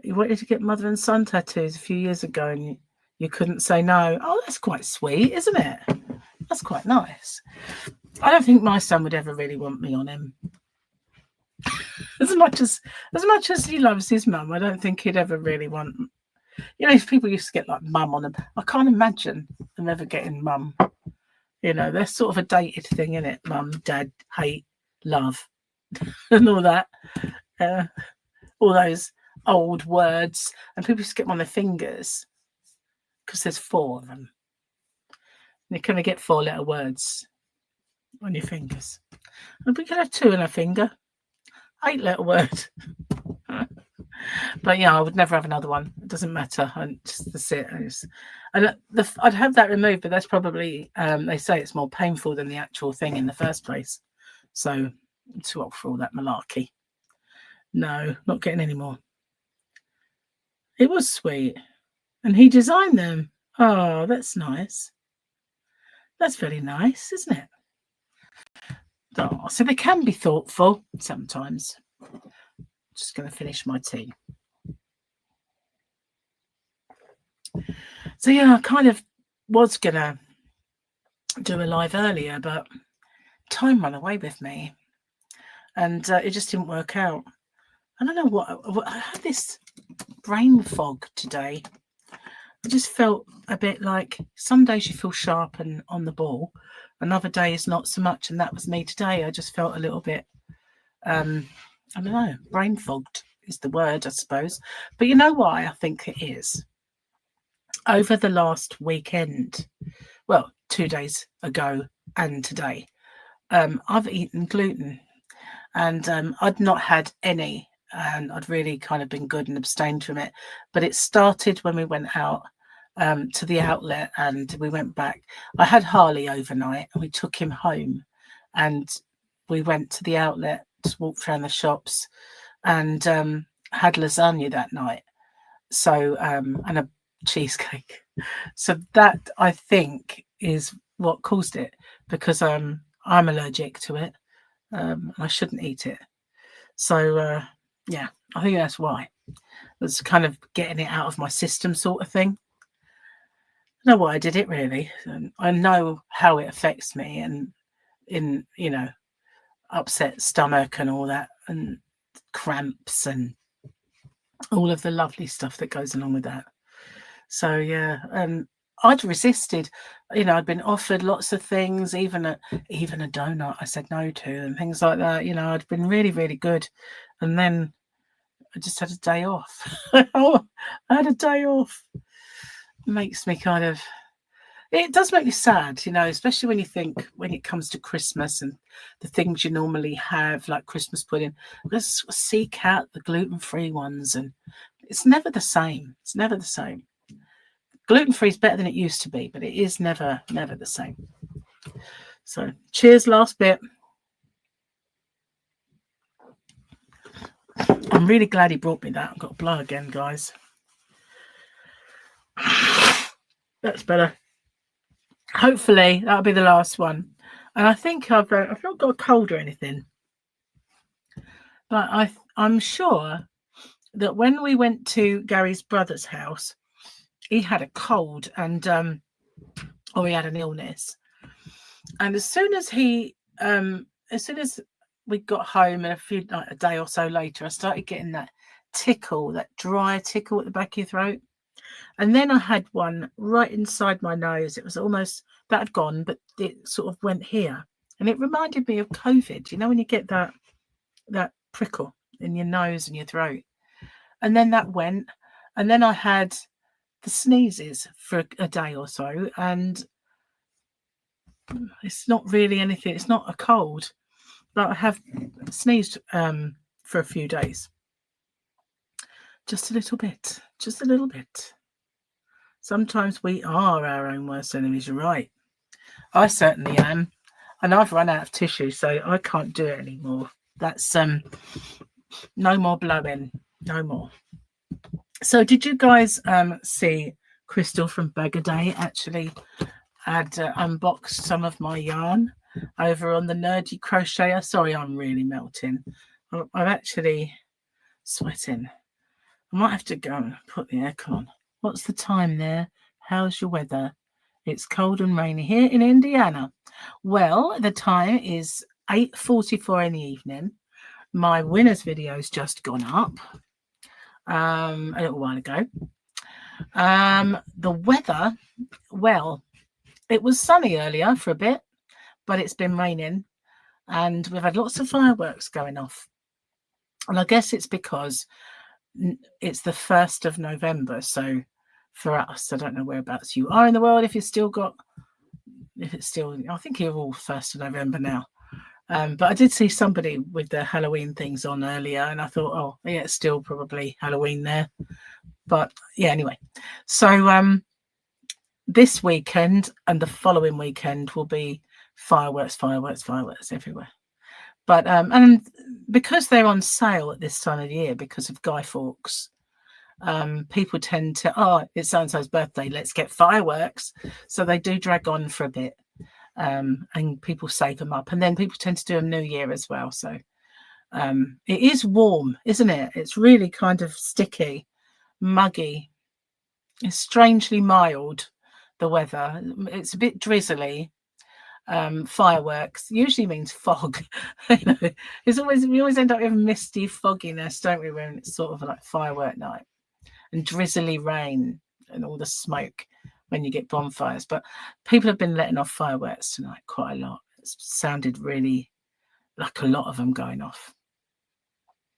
You wanted to get mother and son tattoos a few years ago and you couldn't say no. Oh, that's quite sweet, isn't it? That's quite nice. I don't think my son would ever really want me on him. As much as he loves his mum, I don't think he'd ever really want. You know, if people used to get like mum on them, I can't imagine them ever getting mum. You know, they're sort of a dated thing, isn't it? Mum, dad, hate, love, and all that. All those old words, and people used to get them on their fingers because there's 4 of them. And you kind of get 4 little words on your fingers. And we could have 2 in a finger. 8 little words. But yeah, I would never have another one. It doesn't matter. That's it. I'd have that removed, but that's probably they say it's more painful than the actual thing in the first place. So I'm too old for all that malarkey. No, not getting any more. It was sweet. And he designed them. Oh, that's nice. That's very nice, isn't it? Oh, so they can be thoughtful sometimes. Just going to finish my tea. So yeah, I kind of was going to do a live earlier, but time ran away with me. And it just didn't work out. I don't know what I had this brain fog today. I just felt a bit like some days you feel sharp and on the ball, another day is not so much, and that was me today. I just felt a little bit I don't know, brain fogged is the word, I suppose. But you know why I think it is? Over the last weekend, well, 2 days ago and today, I've eaten gluten, and I'd not had any, and I'd really kind of been good and abstained from it. But it started when we went out to the outlet, and we went back. I had Harley overnight, and we took him home, and we went to the outlet, just walked around the shops, and had lasagna that night. So and a cheesecake. So that, I think, is what caused it, because I'm allergic to it. I shouldn't eat it. So yeah, I think that's why. It's kind of getting it out of my system, sort of thing. I know why I did it, really. I know how it affects me, and in, you know, upset stomach and all that, and cramps and all of the lovely stuff that goes along with that. So yeah, I'd resisted. You know, I'd been offered lots of things, even a donut I said no to, and things like that. You know, I'd been really, really good, and then I just had a day off. I had a day off. It makes me kind of. It does make you sad, you know, especially when you think, when it comes to Christmas and the things you normally have, like Christmas pudding. Let's seek out the gluten-free ones, and it's never the same. It's never the same. Gluten-free is better than it used to be, but it is never the same. So cheers, last bit. I'm really glad he brought me that. I've got to blow again, guys. That's better. Hopefully that'll be the last one. And I think I've not got a cold or anything, but I'm sure that when we went to Gary's brother's house, he had a cold, and or he had an illness. And as soon as we got home, and a day or so later, I started getting that tickle, that dry tickle at the back of your throat. And then I had one right inside my nose. It was almost, that had gone, but it sort of went here. And it reminded me of COVID. You know, when you get that prickle in your nose and your throat. And then that went. And then I had the sneezes for a day or so. And it's not really anything. It's not a cold. But I have sneezed for a few days. Just a little bit. Just a little bit. Sometimes we are our own worst enemies. You're right. I certainly am. And I've run out of tissue, so I can't do it anymore. That's no more blowing. No more. So did you guys see Crystal from Beggar Day actually had unboxed some of my yarn over on the Nerdy Crocheter? Sorry, I'm really melting. I'm actually sweating. I might have to go and put the aircon on. What's the time there? How's your weather? It's cold and rainy here in Indiana. Well, the time is 8:44 in the evening. My winners video's just gone up a little while ago. The weather, well, it was sunny earlier for a bit, but it's been raining and we've had lots of fireworks going off. And I guess it's because it's the 1st of November. So for us, I don't know whereabouts you are in the world, if it's still, I think you're all 1st of November now. But I did see somebody with the Halloween things on earlier and I thought, oh, yeah, it's still probably Halloween there. But yeah, anyway. So this weekend and the following weekend will be fireworks everywhere. But and because they're on sale at this time of year because of Guy Fawkes, people tend to, oh, it's so-and-so's birthday, let's get fireworks. So they do drag on for a bit. And people save them up, and then people tend to do a New Year as well. So it is warm, isn't it? It's really kind of sticky, muggy. It's strangely mild, the weather. It's a bit drizzly. Fireworks usually means fog. You know, we always end up with misty fogginess, don't we, when it's sort of like firework night, and drizzly rain and all the smoke when you get bonfires. But people have been letting off fireworks tonight quite a lot. It's sounded really like a lot of them going off.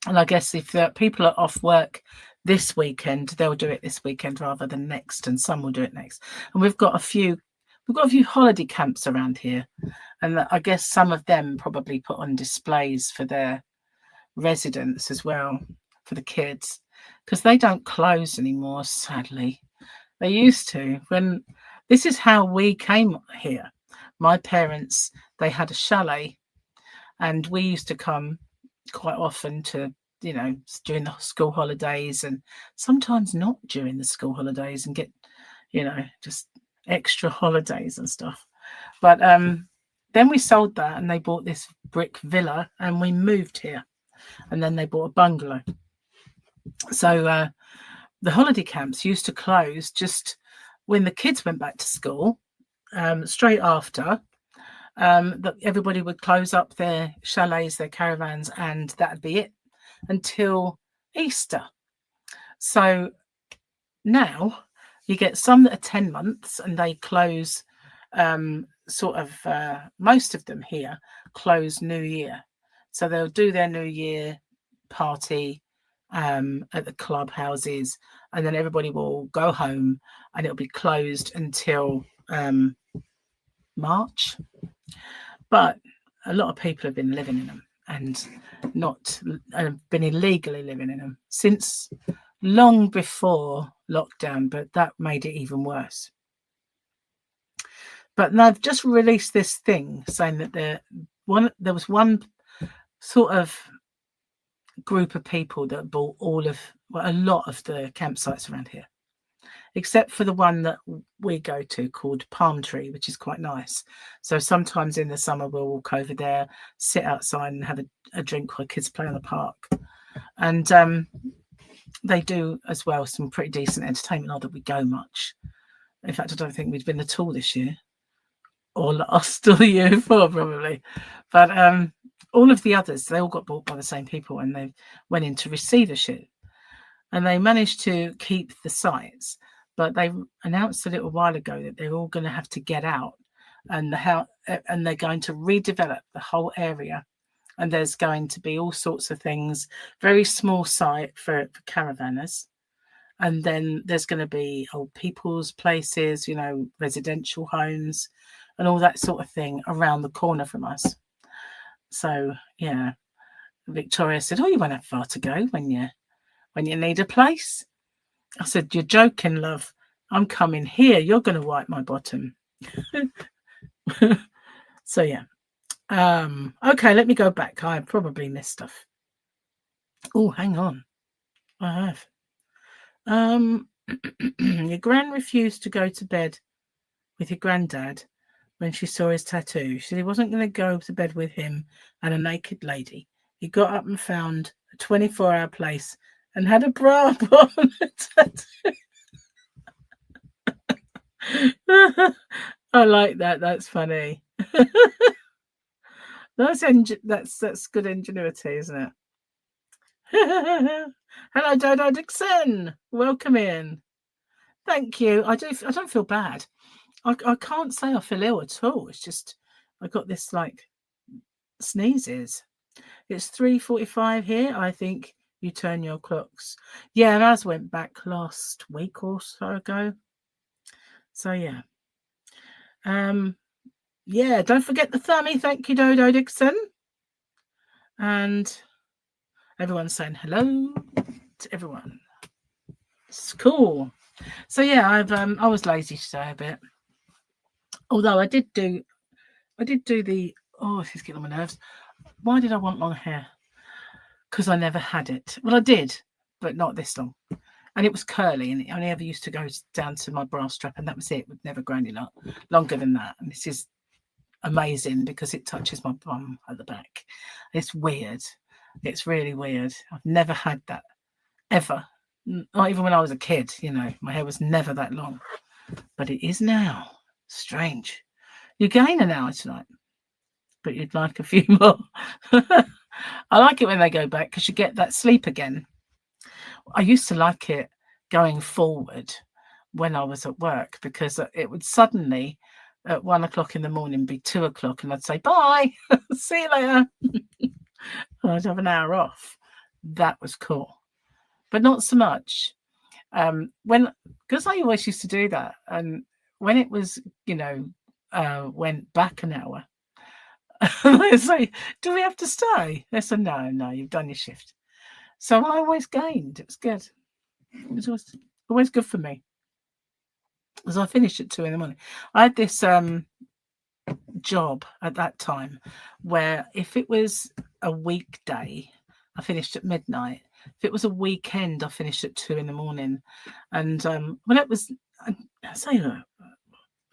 And I guess if people are off work this weekend, they'll do it this weekend rather than next, and some will do it next. And we've got a few holiday camps around here, and I guess some of them probably put on displays for their residents as well, for the kids, because they don't close anymore, sadly. They used to. When this is how we came here. My parents, they had a chalet, and we used to come quite often to, you know, during the school holidays, and sometimes not during the school holidays, and get, you know, just extra holidays and stuff. But then we sold that and they bought this brick villa and we moved here, and then they bought a bungalow. So the holiday camps used to close just when the kids went back to school, straight after. That everybody would close up their chalets, their caravans, and that'd be it until Easter. So now you get some that are 10 months and they close, most of them here close New Year. So they'll do their New Year party at the clubhouses, and then everybody will go home and it'll be closed until March. But a lot of people have been living in them and not been illegally living in them since long before lockdown, but that made it even worse. But they've just released this thing saying that there was one sort of group of people that bought a lot of the campsites around here, except for the one that we go to called Palm Tree, which is quite nice. So sometimes in the summer we'll walk over there, sit outside and have a drink while kids play on the park. And they do as well some pretty decent entertainment, not that we go much. In fact, I don't think we've been at all this year, or last, or the year before probably. But all of the others, they all got bought by the same people, and they went into receivership, and they managed to keep the sites. but they announced a little while ago that they're all going to have to get out, and they're going to redevelop the whole area, and there's going to be all sorts of things, very small site for caravanners, and then there's going to be old people's places, residential homes and all that sort of thing around the corner from us. So yeah, Victoria said, "Oh, you won't have far to go when you need a place." I said, "You're joking, love. I'm coming here. You're going to wipe my bottom." So yeah. Okay, let me go back. I probably missed stuff. Oh, hang on. I have. Your gran refused to go to bed with your granddad when she saw his tattoo. She said he wasn't going to go to bed with him and a naked lady. He got up and found a 24-hour place and had a bra on a tattoo. I like that. That's funny. That's good ingenuity, isn't it? Hello, Dodo Dixon. Welcome in. Thank you. I don't feel bad. I can't say I feel ill at all. It's just I got this like sneezes. It's 3:45 here. I think you turn your clocks. Yeah, Raz went back last week or so ago. So yeah. Yeah, don't forget the thummy. Thank you, Dodo Dixon. And everyone's saying hello to everyone. It's cool. So yeah, I was lazy today a bit. Although I did do the this is getting on my nerves. Why did I want long hair? Because I never had it. Well, I did, but not this long. And it was curly, and it only ever used to go down to my bra strap, and that was it. It would never grow any longer than that. And this is amazing because it touches my bum at the back. It's weird. It's really weird. I've never had that ever. Not even when I was a kid, my hair was never that long, but it is now. Strange. You gain an hour tonight, but you'd like a few more. I like it when they go back because you get that sleep again. I used to like it going forward when I was at work because it would suddenly at 1 o'clock in the morning be 2 o'clock and I'd say, bye, see you later. I'd have an hour off. That was cool, but not so much. Because I always used to do that. And when it was, went back an hour, they say, do we have to stay? They said, no, you've done your shift. So I always gained. It was good. It was always good for me. Because I finished at 2 in the morning. I had this job at that time where if it was a weekday, I finished at midnight. If it was a weekend, I finished at 2 in the morning. And when it was,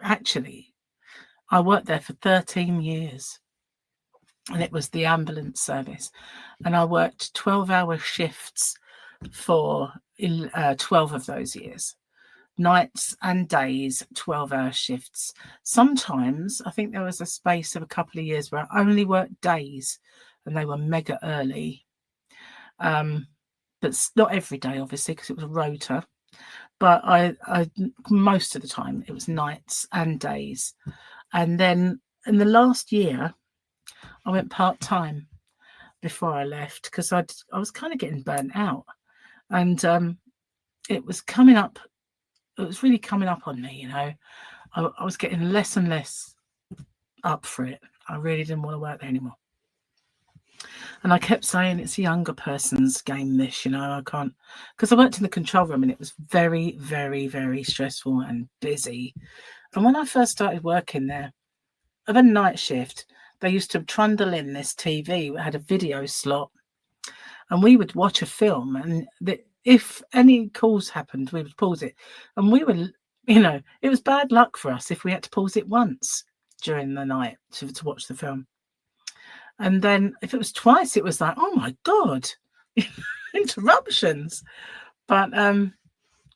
actually, I worked there for 13 years. And it was the ambulance service. And I worked 12-hour shifts for 12 of those years. Nights and days, 12-hour shifts. Sometimes, I think there was a space of a couple of years where I only worked days and they were mega early. But not every day, obviously, because it was a rota. But I most of the time, it was nights and days. And then in the last year, I went part-time before I left because I was kind of getting burnt out. And it was coming up. It was really coming up on me, I was getting less and less up for it. I really didn't want to work there anymore. And I kept saying it's a younger person's game, this, I can't, because I worked in the control room and it was very, very, very stressful and busy. And when I first started working there, of a night shift, they used to trundle in this TV that had a video slot, and we would watch a film, and if any calls happened, we would pause it. And we were, it was bad luck for us if we had to pause it once during the night to watch the film. And then if it was twice, it was like, oh my God, interruptions. But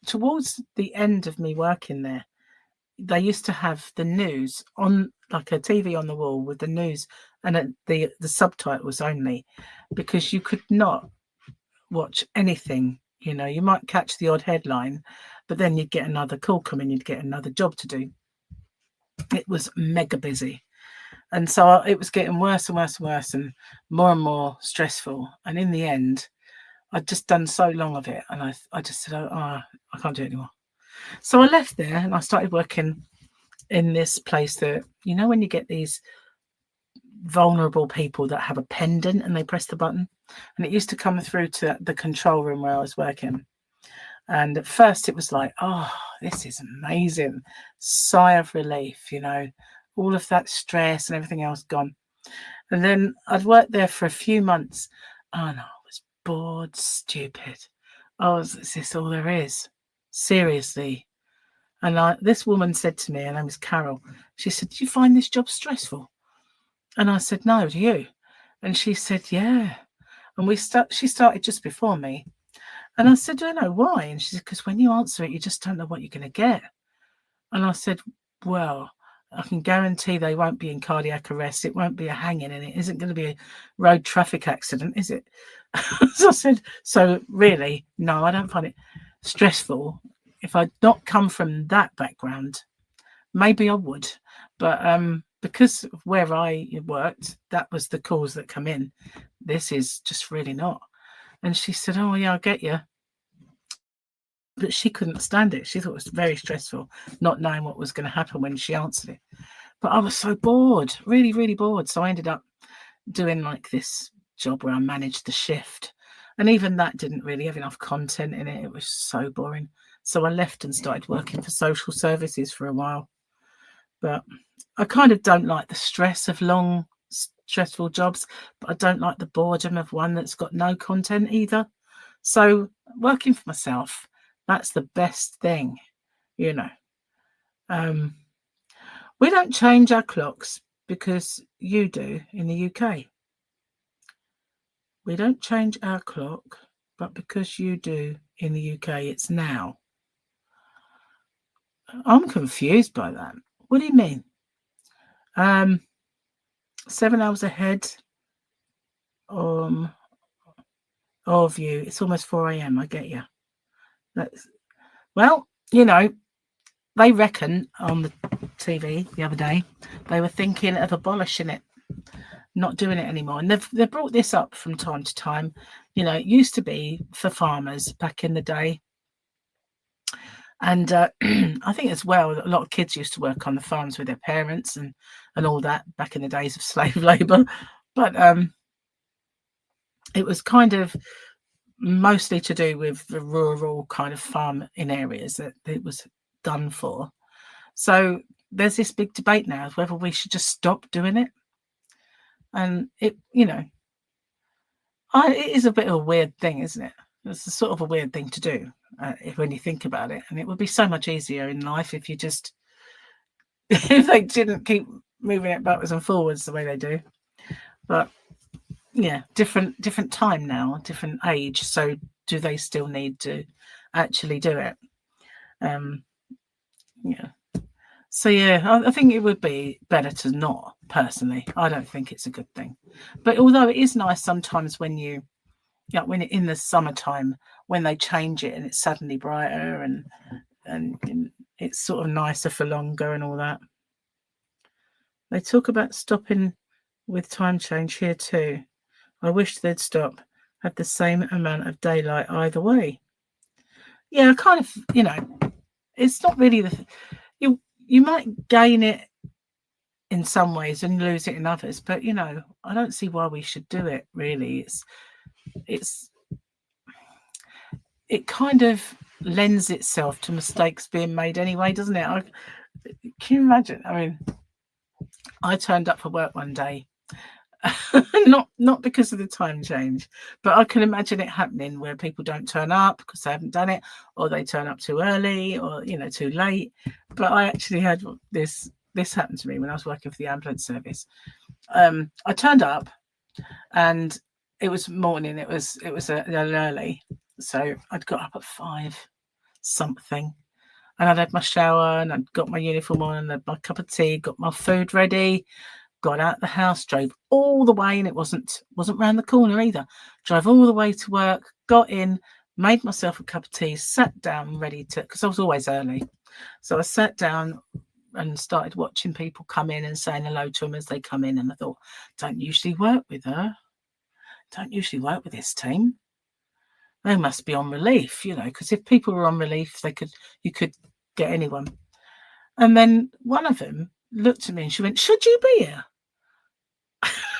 towards the end of me working there, they used to have the news on, like a TV on the wall with the news and the subtitles only, because you could not watch anything. You might catch the odd headline, but then you'd get another call coming, you'd get another job to do. It was mega busy. And so it was getting worse and worse and worse and more stressful. And in the end, I'd just done so long of it. And I just said, oh, I can't do it anymore. So I left there and I started working in this place that, you know, when you get these vulnerable people that have a pendant and they press the button, and it used to come through to the control room where I was working. And at first it was like, oh, this is amazing. Sigh of relief, you know, all of that stress and everything else gone. And then I'd worked there for a few months and I was bored, stupid. Is this all there is? Seriously. And this woman said to me, her name was Carol, she said, do you find this job stressful? And I said, no, do you? And she said, yeah. And she started just before me. And I said, do you know why? And she said, because when you answer it, you just don't know what you're going to get. And I said, well, I can guarantee they won't be in cardiac arrest. It won't be a hanging, and it isn't going to be a road traffic accident, is it? So I said, so really, no, I don't find it stressful. If I'd not come from that background, maybe I would. But because of where I worked, that was the calls that come in. This is just really not. And she said, oh, yeah, I get you. But she couldn't stand it. She thought it was very stressful, not knowing what was going to happen when she answered it. But I was so bored, really, really bored. So I ended up doing like this job where I managed the shift. And even that didn't really have enough content in it. It was so boring. So I left and started working for social services for a while. But I kind of don't like the stress of long, stressful jobs, but I don't like the boredom of one that's got no content either. So working for myself, that's the best thing, you know. We don't change our clocks because you do in the UK. We don't change our clock, but because you do in the UK, it's now. I'm confused by that. What do you mean? 7 hours ahead of you. It's almost 4 a.m. I get you. Well, you know, they reckon on the TV the other day, they were thinking of abolishing it, not doing it anymore. And they've brought this up from time to time. You know, it used to be for farmers back in the day. And I think as well, a lot of kids used to work on the farms with their parents and all that back in the days of slave labour. But it was kind of mostly to do with the rural kind of farm in areas that it was done for. So there's this big debate now of whether we should just stop doing it. And it, you know, it is a bit of a weird thing, isn't it? It's a sort of a weird thing to do when you think about it. And it would be so much easier in life if you just, if they didn't keep moving it backwards and forwards the way they do. But yeah, different time now, different age. So do they still need to actually do it? Yeah. So yeah, I think it would be better to not, personally. I don't think it's a good thing. But although it is nice sometimes when when in the summertime, when they change it and it's suddenly brighter and it's sort of nicer for longer and all that. They talk about stopping with time change here too. I wish they'd stop, have the same amount of daylight either way. Yeah, kind of, you know, it's not really you might gain it in some ways and lose it in others, but you know, I don't see why we should do it really. It kind of lends itself to mistakes being made anyway, doesn't it? Can you imagine? I mean, I turned up for work one day, not because of the time change, but I can imagine it happening where people don't turn up because they haven't done it, or they turn up too early, or you know, too late. But I actually had this happened to me when I was working for the ambulance service. I turned up, and it was morning. It was an early, so I'd got up at 5 something, and I'd had my shower and I'd got my uniform on and had my cup of tea, got my food ready. Got out the house, drove all the way, and it wasn't round the corner either. Drove all the way to work, got in, made myself a cup of tea, sat down ready to, because I was always early. So I sat down and started watching people come in and saying hello to them as they come in. And I thought, don't usually work with her. Don't usually work with this team. They must be on relief, you know, because if people were on relief, you could get anyone. And then one of them looked at me and she went, should you be here?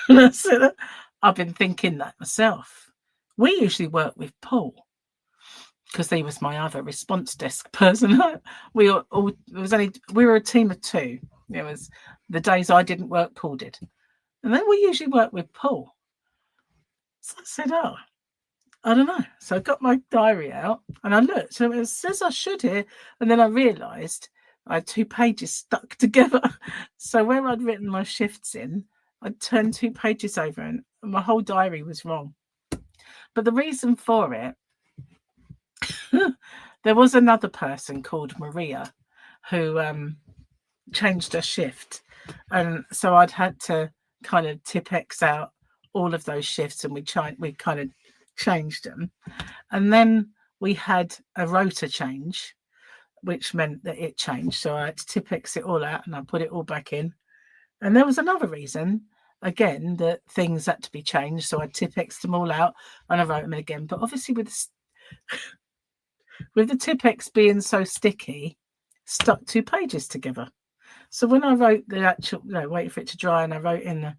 And I said, I've been thinking that myself. We usually work with Paul because he was my other response desk person. We were a team of two. It was the days I didn't work, Paul did. And then we usually work with Paul. So I said, oh, I don't know. So I got my diary out and I looked. So it says I should here. And then I realised I had 2 pages stuck together. So where I'd written my shifts in, I'd turned 2 pages over and my whole diary was wrong. But the reason for it, there was another person called Maria who changed her shift. And so I'd had to kind of Tipp-Ex out all of those shifts and we kind of changed them. And then we had a rota change, which meant that it changed. So I had to Tipp-Ex it all out and I put it all back in. And there was another reason, again, that things had to be changed. So I Tipp-Ex them all out and I wrote them in again. But obviously with the Tipp-Ex being so sticky, stuck 2 pages together. So when I wrote the actual, waited for it to dry and I wrote in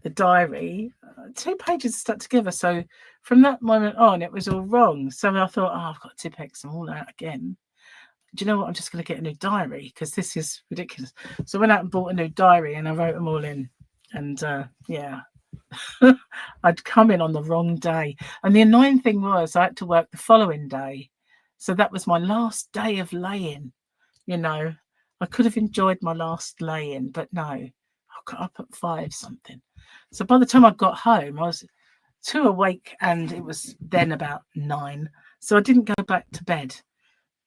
the diary, 2 pages stuck together. So from that moment on, it was all wrong. So I thought, I've got to Tipp-Ex them all out again. Do you know what? I'm just going to get a new diary because this is ridiculous. So I went out and bought a new diary and I wrote them all in. And yeah, I'd come in on the wrong day. And the annoying thing was I had to work the following day. So that was my last day of laying. You know, I could have enjoyed my last lay-in, but no, I got up at 5 something. So by the time I got home, I was too awake and it was then about 9. So I didn't go back to bed.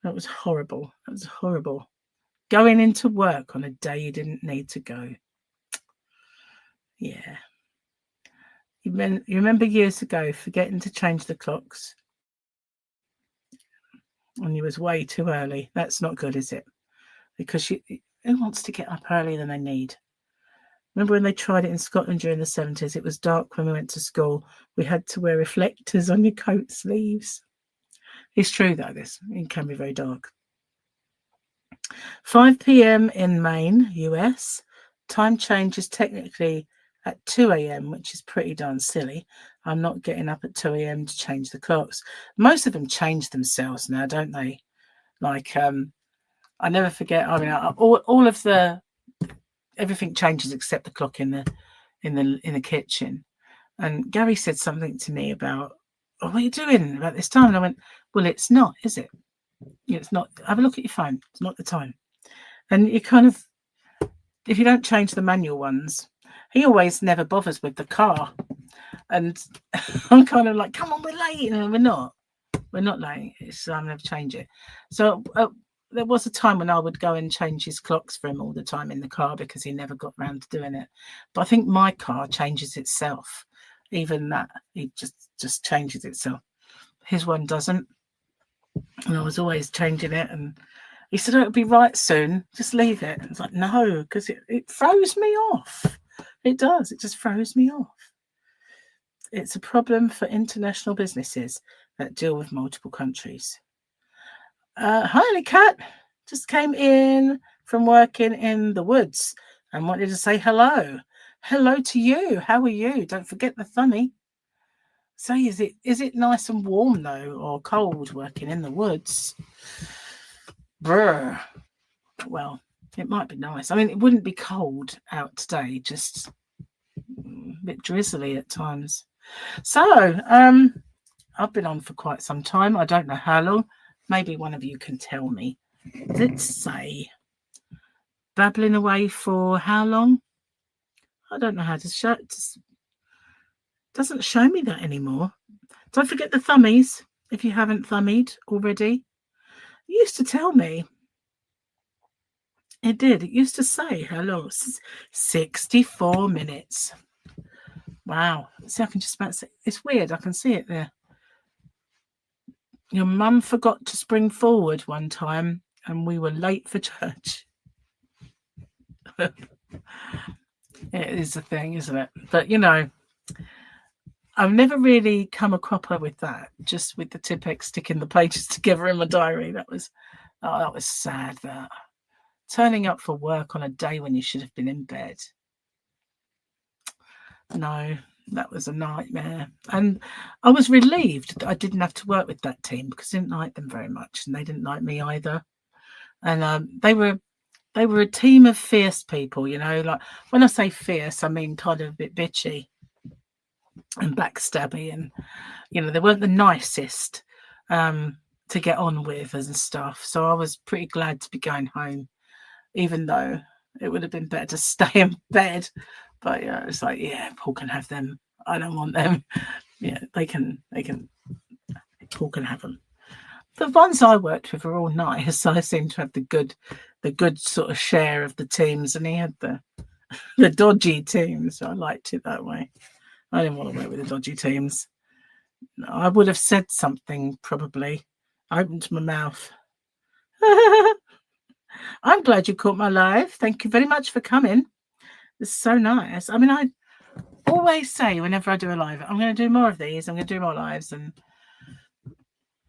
That was horrible. That was horrible. Going into work on a day you didn't need to go. Yeah. You remember years ago forgetting to change the clocks? And you was way too early. That's not good, is it? Because who wants to get up earlier than they need? Remember when they tried it in Scotland during the 70s? It was dark when we went to school. We had to wear reflectors on your coat sleeves. It's true, though, it can be very dark. 5 p.m. in Maine, US. Time change is technically at 2 a.m., which is pretty darn silly. I'm not getting up at 2 a.m. to change the clocks. Most of them change themselves now, don't they? Like, I never forget. I mean, all of everything changes except the clock in the kitchen. And Gary said something to me about, what are you doing about this time? And I went, well, it's not, is it? It's not. Have a look at your phone. It's not the time. And you kind of, if you don't change the manual ones, he always never bothers with the car. And I'm kind of like, come on, we're late. And we're not. We're not late. I'm going to change it. So there was a time when I would go and change his clocks for him all the time in the car because he never got around to doing it. But I think my car changes itself. Even that, it just changes itself. His one doesn't. And I was always changing it. And he said, oh, it'll be right soon. Just leave it. And it's like, no, because it throws me off. It does. It just throws me off. It's a problem for international businesses that deal with multiple countries. Hi, Kat. Just came in from working in the woods and wanted to say hello. Hello to you. How are you? Don't forget the thummy. So is it nice and warm though, or cold working in the woods? Brr. Well, it might be nice. I mean, it wouldn't be cold out today, just a bit drizzly at times. So, I've been on for quite some time. I don't know how long. Maybe one of you can tell me. Let's say babbling away for how long? I don't know how to show it. Doesn't show me that anymore. Don't forget the thummies if you haven't thummied already. It used to tell me. It did. It used to say how long. 64 minutes. Wow. See, I can just about see. It's weird. I can see it there. Your mum forgot to spring forward one time and we were late for church. It is a thing, isn't it? But, you know, I've never really come a cropper with that, just with the Tipp-Ex sticking the pages together in my diary. That was sad, that. Turning up for work on a day when you should have been in bed. No, that was a nightmare. And I was relieved that I didn't have to work with that team because I didn't like them very much and they didn't like me either. And they were a team of fierce people, you know. Like, when I say fierce, I mean kind of a bit bitchy and backstabby, and, you know, they weren't the nicest to get on with and stuff. So I was pretty glad to be going home, even though it would have been better to stay in bed. But yeah, it's like, yeah, Paul can have them. I don't want them. Yeah, they can. Paul can have them. The ones I worked with were all nice. I seemed to have the good sort of share of the teams, and he had the dodgy teams. So I liked it that way. I didn't want to work with the dodgy teams. I would have said something probably. I opened my mouth. I'm glad you caught my live. Thank you very much for coming. It's so nice. I mean, I always say whenever I do a live, I'm going to do more of these. I'm going to do more lives, and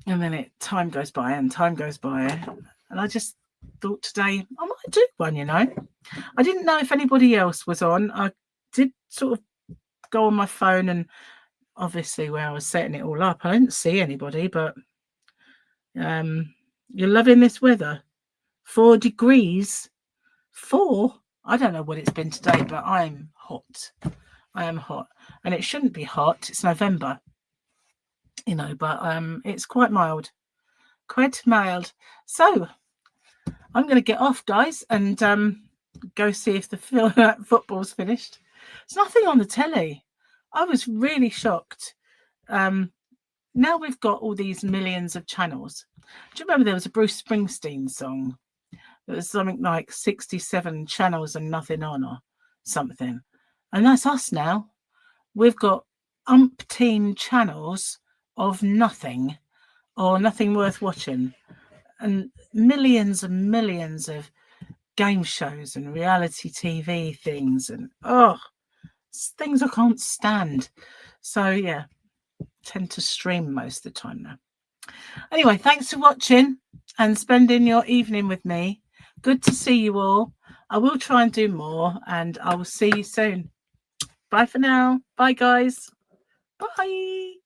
then time goes by, and I just thought today I might do one. You know, I didn't know if anybody else was on. I did sort of go on my phone, and obviously where I was setting it all up, I didn't see anybody. But you're loving this weather. 4 degrees. 4. I don't know what it's been today, but I'm hot. I am hot, and it shouldn't be hot. It's November, you know, but it's quite mild. So I'm going to get off, guys, and go see if the football's finished. There's nothing on the telly. I was really shocked. Now we've got all these millions of channels. Do you remember there was a Bruce Springsteen song? It was something like 67 channels and nothing on, or something. And that's us now. We've got umpteen channels of nothing, or nothing worth watching, and millions of game shows and reality TV things, and things I can't stand. So yeah, tend to stream most of the time now. Anyway, thanks for watching and spending your evening with me. Good to see you all. I will try and do more, and I will see you soon. Bye for now. Bye, guys. Bye.